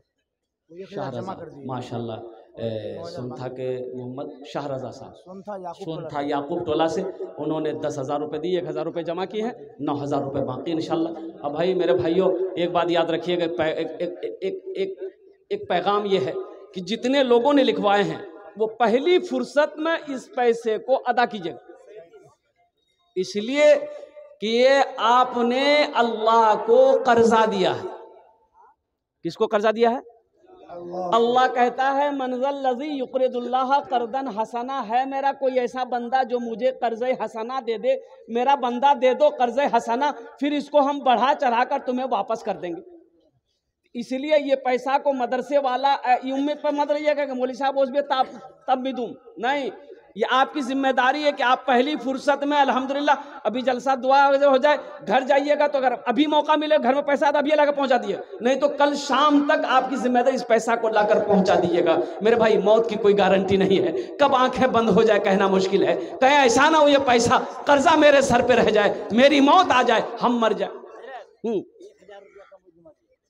माशाल्लाह। सुनथा के मोहम्मद शाहरजा साहब सुनथा याकूब टोला से उन्होंने 10,000 रुपये दिए, 1,000 रुपये जमा किए हैं, 9,000 रुपये बाकी इंशाल्लाह। अब भाई मेरे भाइयों एक बात याद रखिएगा, एक पैगाम ये है कि जितने लोगों ने लिखवाए हैं वो पहली फुर्सत में इस पैसे को अदा कीजिएगा, इसलिए कि ये आपने अल्लाह को कर्जा दिया है। किसको कर्जा दिया है? अल्लाह कहता है मनज़ल लज़ी युक़रिदुल्लाह कर्दन हसना, है मेरा कोई ऐसा बंदा जो मुझे कर्ज़े हसना दे दे, मेरा बंदा दे दो कर्ज़े हसना, फिर इसको हम बढ़ा चढ़ा कर तुम्हें वापस कर देंगे। इसलिए ये पैसा को मदरसे वाला उम्मीद पर मत रहिएगा कि मौलवी साहब उस भी तब भी दूँ, नहीं, ये आपकी जिम्मेदारी है कि आप पहली फुर्सत में अल्हम्दुलिल्लाह, अभी जलसा दुआ हो जाए, घर जाइएगा तो अगर अभी मौका मिले घर में पैसा तो अभी लाकर पहुंचा दिए, नहीं तो कल शाम तक आपकी जिम्मेदारी इस पैसा को लाकर पहुंचा दीजिएगा। मेरे भाई मौत की कोई गारंटी नहीं है, कब आंखें बंद हो जाए कहना मुश्किल है। कहीं ऐसा ना हो ये पैसा कर्जा मेरे सर पे रह जाए, मेरी मौत आ जाए, हम मर जाए।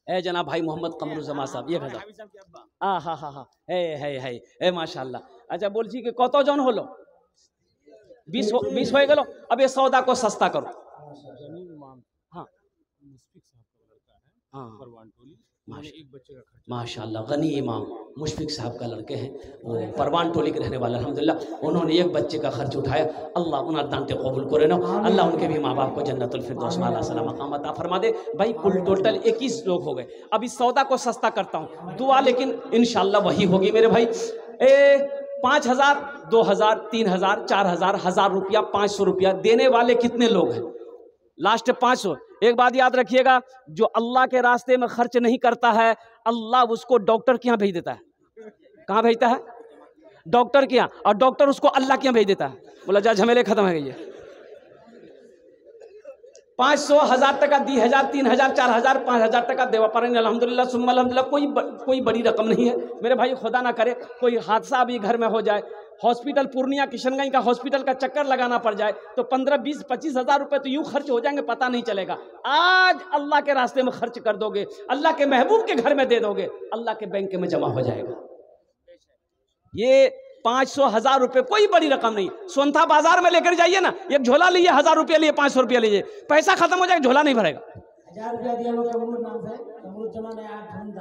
ए जनाब भाई मोहम्मद कमरुज़्ज़मा साहब 1000 हाँ है माशाल्लाह। अच्छा बोलছি कि কত জন হলো 20 হয়ে গেল। अब ये सौदा को सस्ता करो। हाँ माशाल्लाह गनी इमाम मुशफिक साहब का लड़के हैं, वो परवान टोली के रहने वाले अल्हम्दुलिल्लाह, उन्होंने एक बच्चे का खर्च उठाया। अल्लाह उन्हें दांते कबूल करे ना, अल्लाह उनके भी माँ बाप को जन्नतुल फिरदौस में आला मकाम अता फरमा दे। भाई कुल टोटल 21 लोग हो गए। अब इस सौदा को सस्ता करता हूँ, दुआ लेकिन इंशाल्लाह वही होगी मेरे भाई। 5000 2000 3000 4000 1000 रुपया 500 रुपया देने वाले कितने लोग हैं? लास्ट 500। एक बात याद रखिएगा, जो अल्लाह के रास्ते में खर्च नहीं करता है अल्लाह उसको डॉक्टर के यहाँ भेज देता है। कहाँ भेजता है? डॉक्टर के यहाँ, और डॉक्टर उसको अल्लाह के यहाँ भेज देता है। बोला जा झमेले खत्म है गई। 500 1000 टका 2000 3000 4000 5000 टका देवा पर अल्हम्दुलिल्लाह सुम्मा अल्हम्दुलिल्लाह। कोई बड़ी रकम नहीं है मेरे भाई, खुदा ना करे कोई हादसा भी घर में हो जाए, हॉस्पिटल पूर्णिया किशनगंज का हॉस्पिटल का चक्कर लगाना पड़ जाए तो 15 20 25 हज़ार रुपए तो यूं खर्च हो जाएंगे, पता नहीं चलेगा। आज अल्लाह के रास्ते में खर्च कर दोगे, अल्लाह के महबूब के घर में दे दोगे, अल्लाह के बैंक में जमा हो जाएगा। ये 500 1000 रुपए कोई बड़ी रकम नहीं। सोनथा बाजार में लेकर जाइए ना, एक झोला लीजिए 1000 रुपया लिए 500 रुपया लीजिए, पैसा खत्म हो जाएगा, झोला नहीं भरेगा।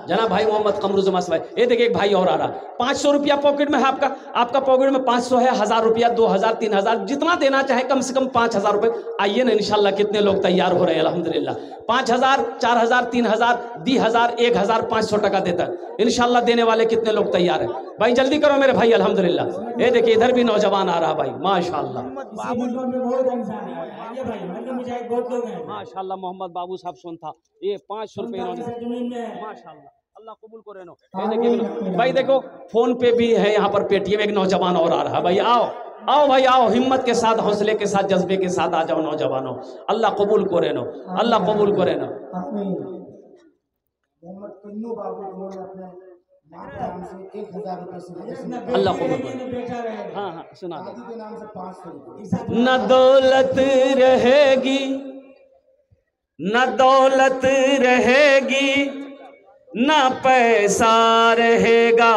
जनाब भाई मोहम्मद कमरुज़्ज़मा भाई, ये देखिए एक भाई और आ रहा। 500 रुपया पॉकेट में है आपका पॉकेट में 500 है, 1000 रुपया 2000 3000 जितना देना चाहे, कम से कम 5000 रुपए। आइए ना इंशाल्लाह, कितने लोग तैयार हो रहे हैं अल्हम्दुलिल्लाह। 5000 4000 3000 20,000 1500 टका देता है इंशाल्लाह। देने वाले कितने लोग तैयार हैं भाई? जल्दी करो मेरे भाई अल्हम्दुलिल्लाह। ये देखिए इधर भी नौजवान आ रहा भाई माशाल्लाह माशाल्लाह। मोहम्मद बाबू साहब सुन था, ये 500 रुपये माशाल्लाह, अल्लाह कबूल करे नो। ये देखिए भाई, देखो फोन पे भी है यहाँ पर पेटीएम। एक नौजवान और आ रहा भाई, आओ भाई आओ, हिम्मत के साथ हौसले के साथ जज्बे के साथ आ जाओ नौजवानों, अल्लाह कबूल करे नो, अल्लाह कबूल करे नो। अल्लाह कबूल करे। हाँ सुना दो। न दौलत रहेगी न दौलत रहेगी, न पैसा रहेगा,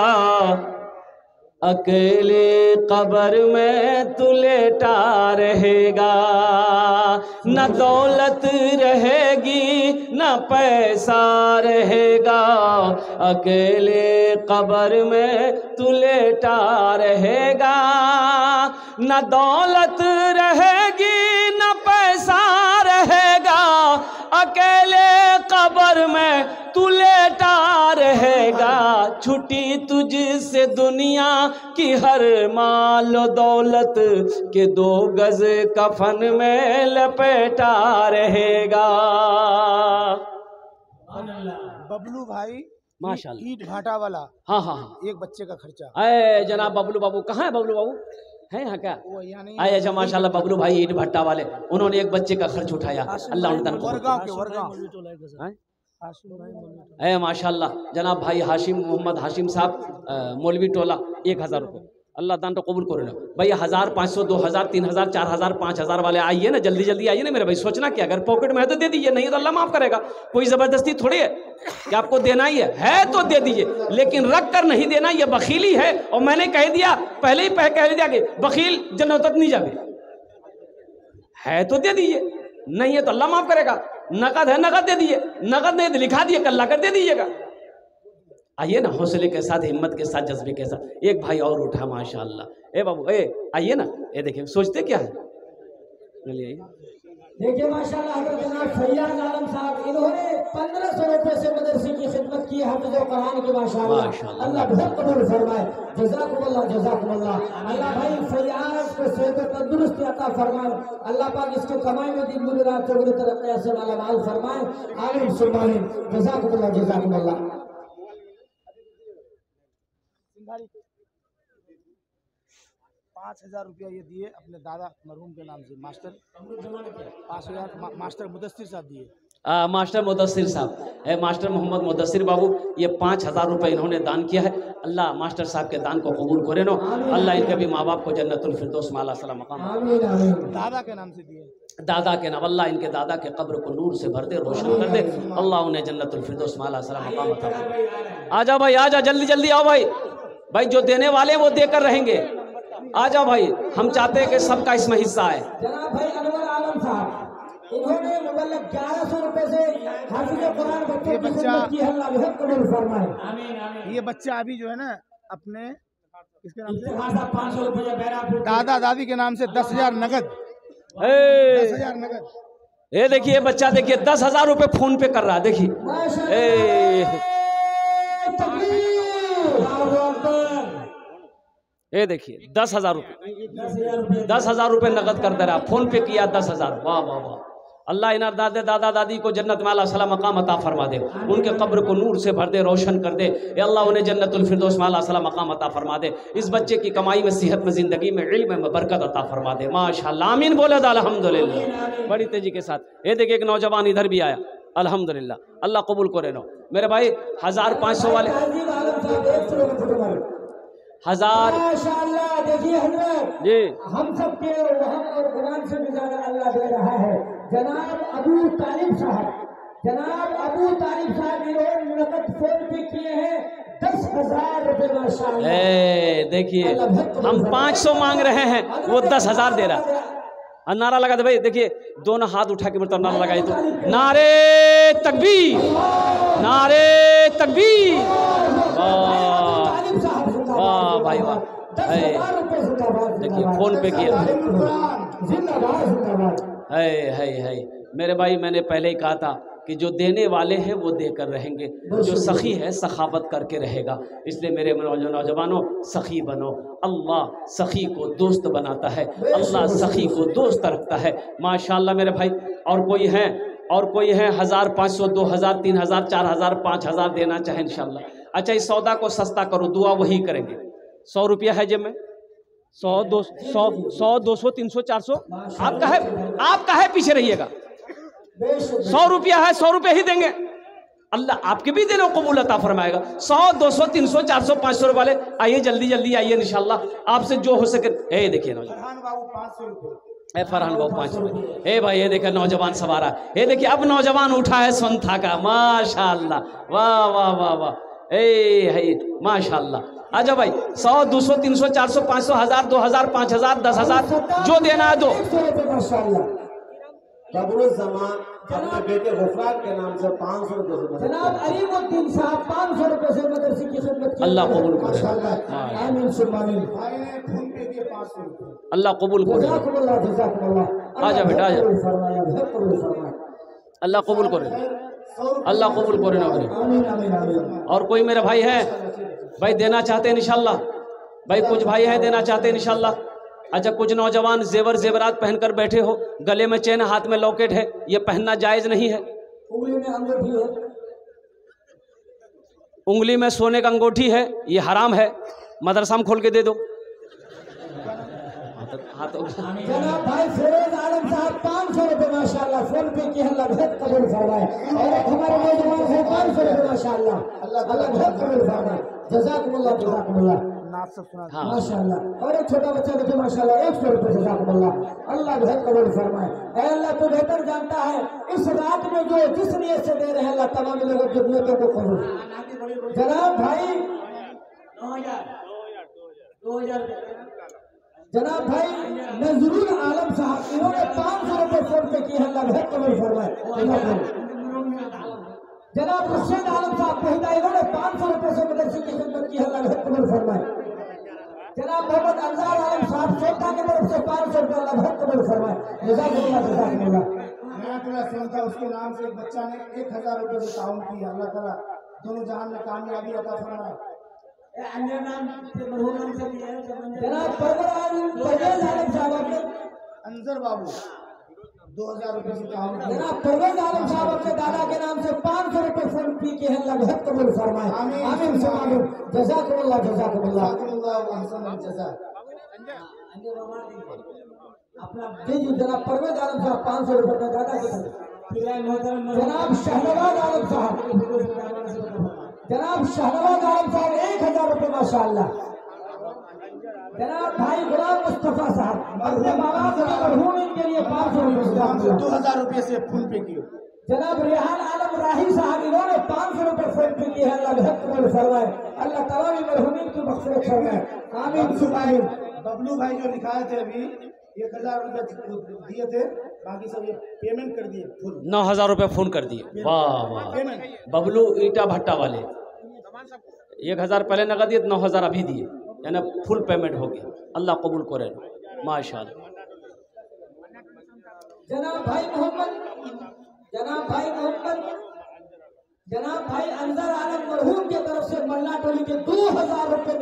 अकेले कब्र में तू लेटा रहेगा। न दौलत रहेगी न पैसा रहेगा, अकेले कब्र में तू लेटा रहेगा। न दौलत रहेगी न पैसा रहेगा, अकेले कब्र में तू लेटा रहेगा। छुट्टी तुझसे दुनिया की हर माल दौलत के 2 गज कफन में लपेटा रहेगा। बबलू भाई माशाल्लाह, ईट भाटा वाला। हाँ एक बच्चे का खर्चा। अरे जनाब बबलू बाबू कहाँ है? बबलू बाबू है यहाँ क्या? आए अच्छा माशाल्लाह, बबलू भाई ईट भट्टा वाले, उन्होंने एक बच्चे का खर्च उठाया। अल्लाह माशाल्लाह। जनाब भाई हाशिम मोहम्मद हाशिम साहब मौलवी टोला 1000 रुपये, अल्लाह दान तो कबूल करो ना भाई। 1000 500 2000 3000 4000 5000 वाले आइए ना, जल्दी जल्दी आइए ना मेरे भाई। सोचना क्या, अगर पॉकेट में है तो दे दीजिए, नहीं तो अल्लाह माफ करेगा। कोई जबरदस्ती थोड़ी है कि आपको देना ही है तो दे दीजिए, लेकिन रख कर नहीं देना, ये बखीली है। और मैंने कह दिया पहले ही कह दिया कि बखील जन्नत तक नहीं जावे। है तो दे दीजिए, नहीं है तो अल्लाह माफ करेगा। नकद है नकद दे दीजिए, नकद नहीं तो लिखा दिए कल्ला कर दे दीजिएगा। आइए ना हौसले के साथ, हिम्मत के साथ, जज्बे के साथ। एक भाई और उठा माशाल्लाह। ए बाबू आइए ना, ये देखिए सोचते क्या है। देखिए माशाल्लाह हज़रत जनाब फैयाज आलम साहब, इन्होंने 1500 रुपए से मदरसे की खिदमत की, हाफिज़ कुरान की माशाल्लाह, अल्लाह बहुत कबूल फरमाए। जज़ाकुमुल्लाह जज़ाकुमुल्लाह। अल्लाह भाई फैयाज को सेहत तंदुरुस्ती अता फरमाए, अल्लाह पाक इसके कमाई में दिन दुनी रात चौगुनी तरक्की से वाला माल फरमाए। आमीन सुम्मा आमीन। जज़ाकुमुल्लाह जज़ाकुमुल्लाह। 5000 रुपया ये दिए अपने दादा मरहूम के नाम से, मास्टर 5000 मास्टर मुदस्सिर साहब दिए। मास्टर मुदस्सिर साहब, मास्टर मोहम्मद मुदस्सिर बाबू, ये 5000 रुपये इन्होंने दान किया है। अल्लाह मास्टर साहब के दान को कबूल करे नो, अल्लाह इनके भी माँ बाप को जन्नतुल फिरदौस में आला सलाम मकाम। दादा के नाम से दिए। दादा के नाम, अल्लाह इनके दादा के कब्र को नूर से भर दे, रोशन कर दे, अल्लाह उन्हें जन्नतुल फिरदौस माला सलाम मकाम अता फरमाए। आ जाओ भाई, आ जाओ, जल्दी जल्दी आओ भाई, भाई जो देने वाले वो देकर रहेंगे। आ जाओ भाई, हम चाहते हैं कि सबका इसमें हिस्सा है। जनाब भाई अनवर आलम साहब, इन्होंने मुबल्लग 1100 रुपए से हाफिज कुरान बच्चों की खिदमत की है, अल्लाह बहुत कबूल फरमाए। ये बच्चा अभी जो है ना अपने किसके नाम से, 500 रुपए दादा दादी के नाम से 10,000 नगद, 10,000 नगद। ये देखिए बच्चा, देखिए 10,000 रुपए फोन पे कर रहा है, देखिए ये देखिए 10,000 रुपए, 10,000 रुपए नकद कर दे रहा, फोन पे किया 10,000। वाह वाह वाह, अल्लाह इन दादे दादा दादी को जन्नत में अल्लाह सलाम मकाम अता फरमा दे, उनके कब्र को नूर से भर दे, रोशन कर दे, या अल्लाह उन्हें जन्नतुल फिरदौस में अल्लाह सलाम मकाम अता फरमा दे। इस बच्चे की कमाई में, सेहत में, ज़िंदगी में, इल्म में बरकत अता फरमा दे, माशाअल्लाह, आमीन बोले तो अल्हम्दुलिल्लाह। बड़ी तेजी के साथ ये देखिए एक नौजवान इधर भी आया, अल्हम्दुलिल्लाह, अल्लाह कबूल करे नो। मेरे भाई 1500 वाले 1000 माशाअल्लाह, देखिए हजरत जी, हम सब के वहम और गुमान से भी ज्यादा अल्लाह दे रहा है। जनाब अबू तालिब साहब, जनाब अबू तालिब साहब इन्होंने नकद फोन पे किए हैं 10,000 रुपए, माशाअल्लाह। देखिए हम 500 मांग रहे हैं, वो 10,000 दे रहा है। और नारा लगा दे भाई, देखिए दोनों हाथ उठा के मतलब नारा लगाई तो, नारे तकबीर, नारे तकबीर, वाह भाई वाह। देखिए फोन पे किया है। मेरे भाई मैंने पहले ही कहा था कि जो देने वाले हैं वो देकर रहेंगे, जो सखी है सखावत करके रहेगा। इसलिए मेरे नौजवानों सखी बनो, अल्लाह सखी को दोस्त बनाता है, अल्लाह सखी को दोस्त रखता है, माशाअल्लाह मेरे भाई। और कोई है, और कोई है 1,000, 500, 2,000, 3,000, 4,000, 5,000 देना चाहे इंशाल्लाह। अच्छा, इस सौदा को सस्ता करो, दुआ वही करेंगे। 100 रुपया है जेब में, 100, 200, 300, 400, आप काहे पीछे रहिएगा। 100 रुपया है, 100 रुपये ही देंगे, अल्लाह आपके भी दिलों को कबूल अता फरमाएगा। 100, 200, 300, 400, 500 वाले आइए, जल्दी जल्दी आइए इंशाल्लाह, आपसे जो हो सके। ए देखिए नौजवान बाबू 500 रुपये, फरहान बाबू 500 रुपये। ए भाई ये देखिए नौजवान सवारा, ये देखिए अब नौजवान उठा है संथा का, माशाअल्लाह, वाह वाह वाह वाह, ए है माशाअल्लाह। आजा भाई 100, 200, 300, 400, 500, 1000, 2000, 5000, 10,000 जो देना है दो। अपने बेटे गुफरान के नाम से 500 रुपये, जनाब अलीमुद्दीन साहब 500 रुपये से मदरसे की खिदमत की, अल्लाह कबूल करे, आमीन सुम्मा आमीन। अल्लाह कबूल करे। जज़ाकुमुल्लाह, जज़ाकुमुल्लाह। आजा बेटा आजा, फरमाया, अल्लाह कबूल करे, अल्लाह कबूल करे ना। आमीन आमीन आमीन। और कोई मेरे भाई है, भाई देना चाहते हैं इंशाल्लाह, भाई कुछ भाई हैं देना चाहते हैं इंशाल्लाह। अच्छा, कुछ नौजवान जेवर जेवरात पहनकर बैठे हो, गले में चेन, हाथ में लॉकेट है, ये पहनना जायज नहीं है। उंगली में अंगूठी है, उंगली में सोने का अंगूठी है, ये हराम है, मदरसा में खोल के दे दो। जनाब भाई फिरोज आलम साहब 500 रुपये माशाअल्लाह फोन पे की, अल्लाह बहुत कबूल फरमाए। और हमारे नौजवान है 500 रुपये माशाअल्लाह, अल्लाह बहुत कबूल फरमाए। जज़ाकुमुल्लाह, जज़ाकुमुल्लाह, हाँ माशाअल्लाह। और एक छोटा बच्चा देखिए माशाअल्लाह 100 रुपये, जज़ाकुमुल्लाह, अल्लाह बहुत कबूल फरमाए। ऐ अल्लाह तू बेहतर जानता है, इस रात में जो जिस नियत से दे रहे हैं अल्लाह तमाम लोगों की नियतों को कबूल। जनाब भाई 2000 जनाब भाई नजरुल आलम साहब इन्होंने 500 रुपये फोन पे किए, अल्लाह बहुत कबूल फरमाए। जनाब रशीद आलम साहब पहिदा इन्होंने 500 रुपये से मदरसे की खिदमत की, अल्लाह बहुत कबूल फरमाए। जनाब मोहम्मद अंजार आलम साहब सोटा की तरफ से 500 रुपये, अल्लाह बहुत कबूल फरमाए। जज़ाकुमुल्लाह, जज़ाकुमुल्लाह। उसके नाम से एक बच्चा ने 1,000 रुपये से ताउन किया, अल्लाह ताला दोनों जहान में कामयाबी अता फरमाए। जनाब परवेज आलम साहब अंजर बाबू 2,000 रुपये से ताउन किया। जनाब परवेज आलम साहब अपने दादा के नाम से 500 रुपये फोन पे के, अल्लाह बहुत कबूल फरमाए। आमीन आमीन। जज़ाकुमुल्लाह, जज़ाकुमुल्लाह, जी जनाब परवेज आलम साहब 500 रुपये अपने दादा के नाम। जनाब शहनवाज आलम साहब, जनाब शहनवाज आलम साहब 1,000 रुपये माशाअल्लाह। जनाब भाई गुलाम मुस्तफा साहब अपने बाबा मरहूम के लिए 500 रुपये 2000 रुपये से फोन पे किए। जनाब रेहान आलम राही साहब इन्होंने 500 रुपये फोन पे किए हैं। अल्लाह बहुत कबूल फरमाए, अल्लाह तआला भी मरहूमीन की मग़फ़िरत फरमाए, आमीन सुम्मा आमीन। बबलू भाई जो लिखाए थे अभी 1000 रुपये दिए थे, बाकी सब ये पेमेंट कर दिए फुल। 9000 रुपये फोन कर दिए। वाह वाह, बबलू ईटा भट्टा वाले 1000 पहले नगद दिए, 9000 अभी दिए, यानी फुल पेमेंट हो गया। अल्लाह कबूल करे माशाअल्लाह। जनाब भाई अंजर आलम मरहूम की तरफ से मल्ला टोली के 2000 रुपये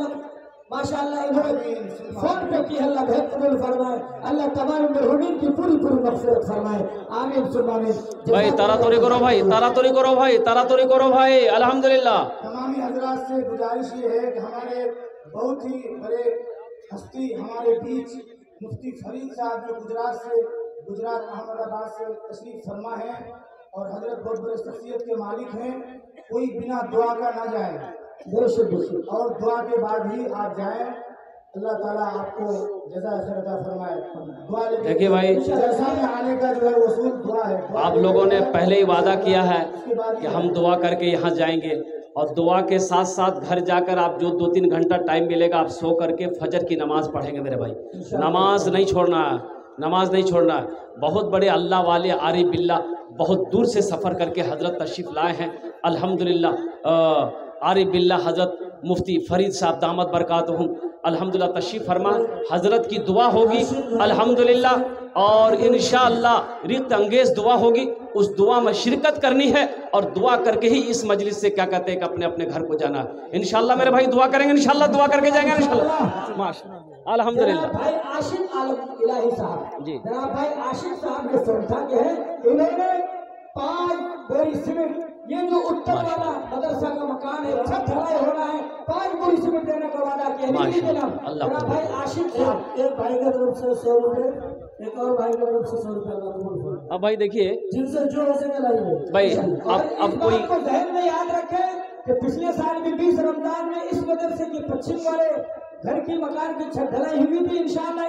माशाअल्लाह इन्होंने फोन पे की। अल्लाह बहुत कबूल फरमाए, अल्लाह तमाम मरहूमीन की पूरी मग़फ़िरत फरमाए, आमीन सुम्मा आमीन। भाई तारातोरी करो भाई, तारातोरी करो भाई, तारातोरी करो भाई। अल्हम्दुलिल्लाह। तमामी हजरात से गुजारिश ये है कि हमारे बहुत ही बड़े हस्ती हमारे बीच मुफ्ती फरीद साहब जो गुजरात अहमदाबाद से तशरीफ फरमा है और हजरत बहुत बड़े शख्सियत के मालिक हैं, कोई बिना दुआ का ना जाए और दुआ के बाद ही आप जाएं। अल्लाह ताला आपको जज़ा अता फरमाए। दुआ देखिए भाई, जलसा में आने का जो है वसूल दुआ है। आप लोगों ने पहले ही वादा किया है कि हम दुआ करके यहाँ जाएंगे, और दुआ के साथ साथ घर जाकर आप जो 2-3 घंटा टाइम मिलेगा आप सो करके फजर की नमाज़ पढ़ेंगे मेरे भाई। नमाज नहीं छोड़ना है, नमाज नहीं छोड़ना है। बहुत बड़े अल्लाह वाले आरिफ बिल्ला बहुत दूर से सफ़र करके हज़रत तशरीफ़ लाए हैं। अल्हम्दुलिल्लाह आरिफ बिल्ला हज़रत मुफ्ती फरीद साहब दामत बरकातहुम अल्हम्दुलिल्लाह तशरीफ़ फरमा। हज़रत की दुआ होगी अल्हम्दुलिल्लाह, और इंशाअल्लाह रिक्त अंगेज़ दुआ होगी। उस दुआ में शिरकत करनी है और दुआ करके ही इस मजलिस से क्या कहते हैं कि अपने अपने घर को जाना है। इंशाअल्लाह मेरे भाई दुआ करेंगे, इंशाअल्लाह दुआ करके जाएंगे इंशाअल्लाह माशाअल्लाह अल्हम्दुलिल्लाह। भाई आशिक आलम इलाही साहब जी, जनाब भाई आशिक साहब के संस्था के हैं, इन्होंने 5 बोरी सीमेंट, ये जो उत्तर वाला मदरसा का मकान है छत ढलाई होना है, 5 बोरी सीमेंट देने का वादा किया। जनाब भाई आशिक साहब एक भाई की तरफ से 100 रुपये, एक और भाई की तरफ से 100 रुपये। अब भाई देखिए जिनसे जो हो सके लाइए भाई। अब कोई को ध्यान में याद रखे कि पिछले साल भी 20 रमजान में इस मदरसे के पश्चिम वाले घर की मकान की छत ढलाई हुई थी। इंशाअल्लाह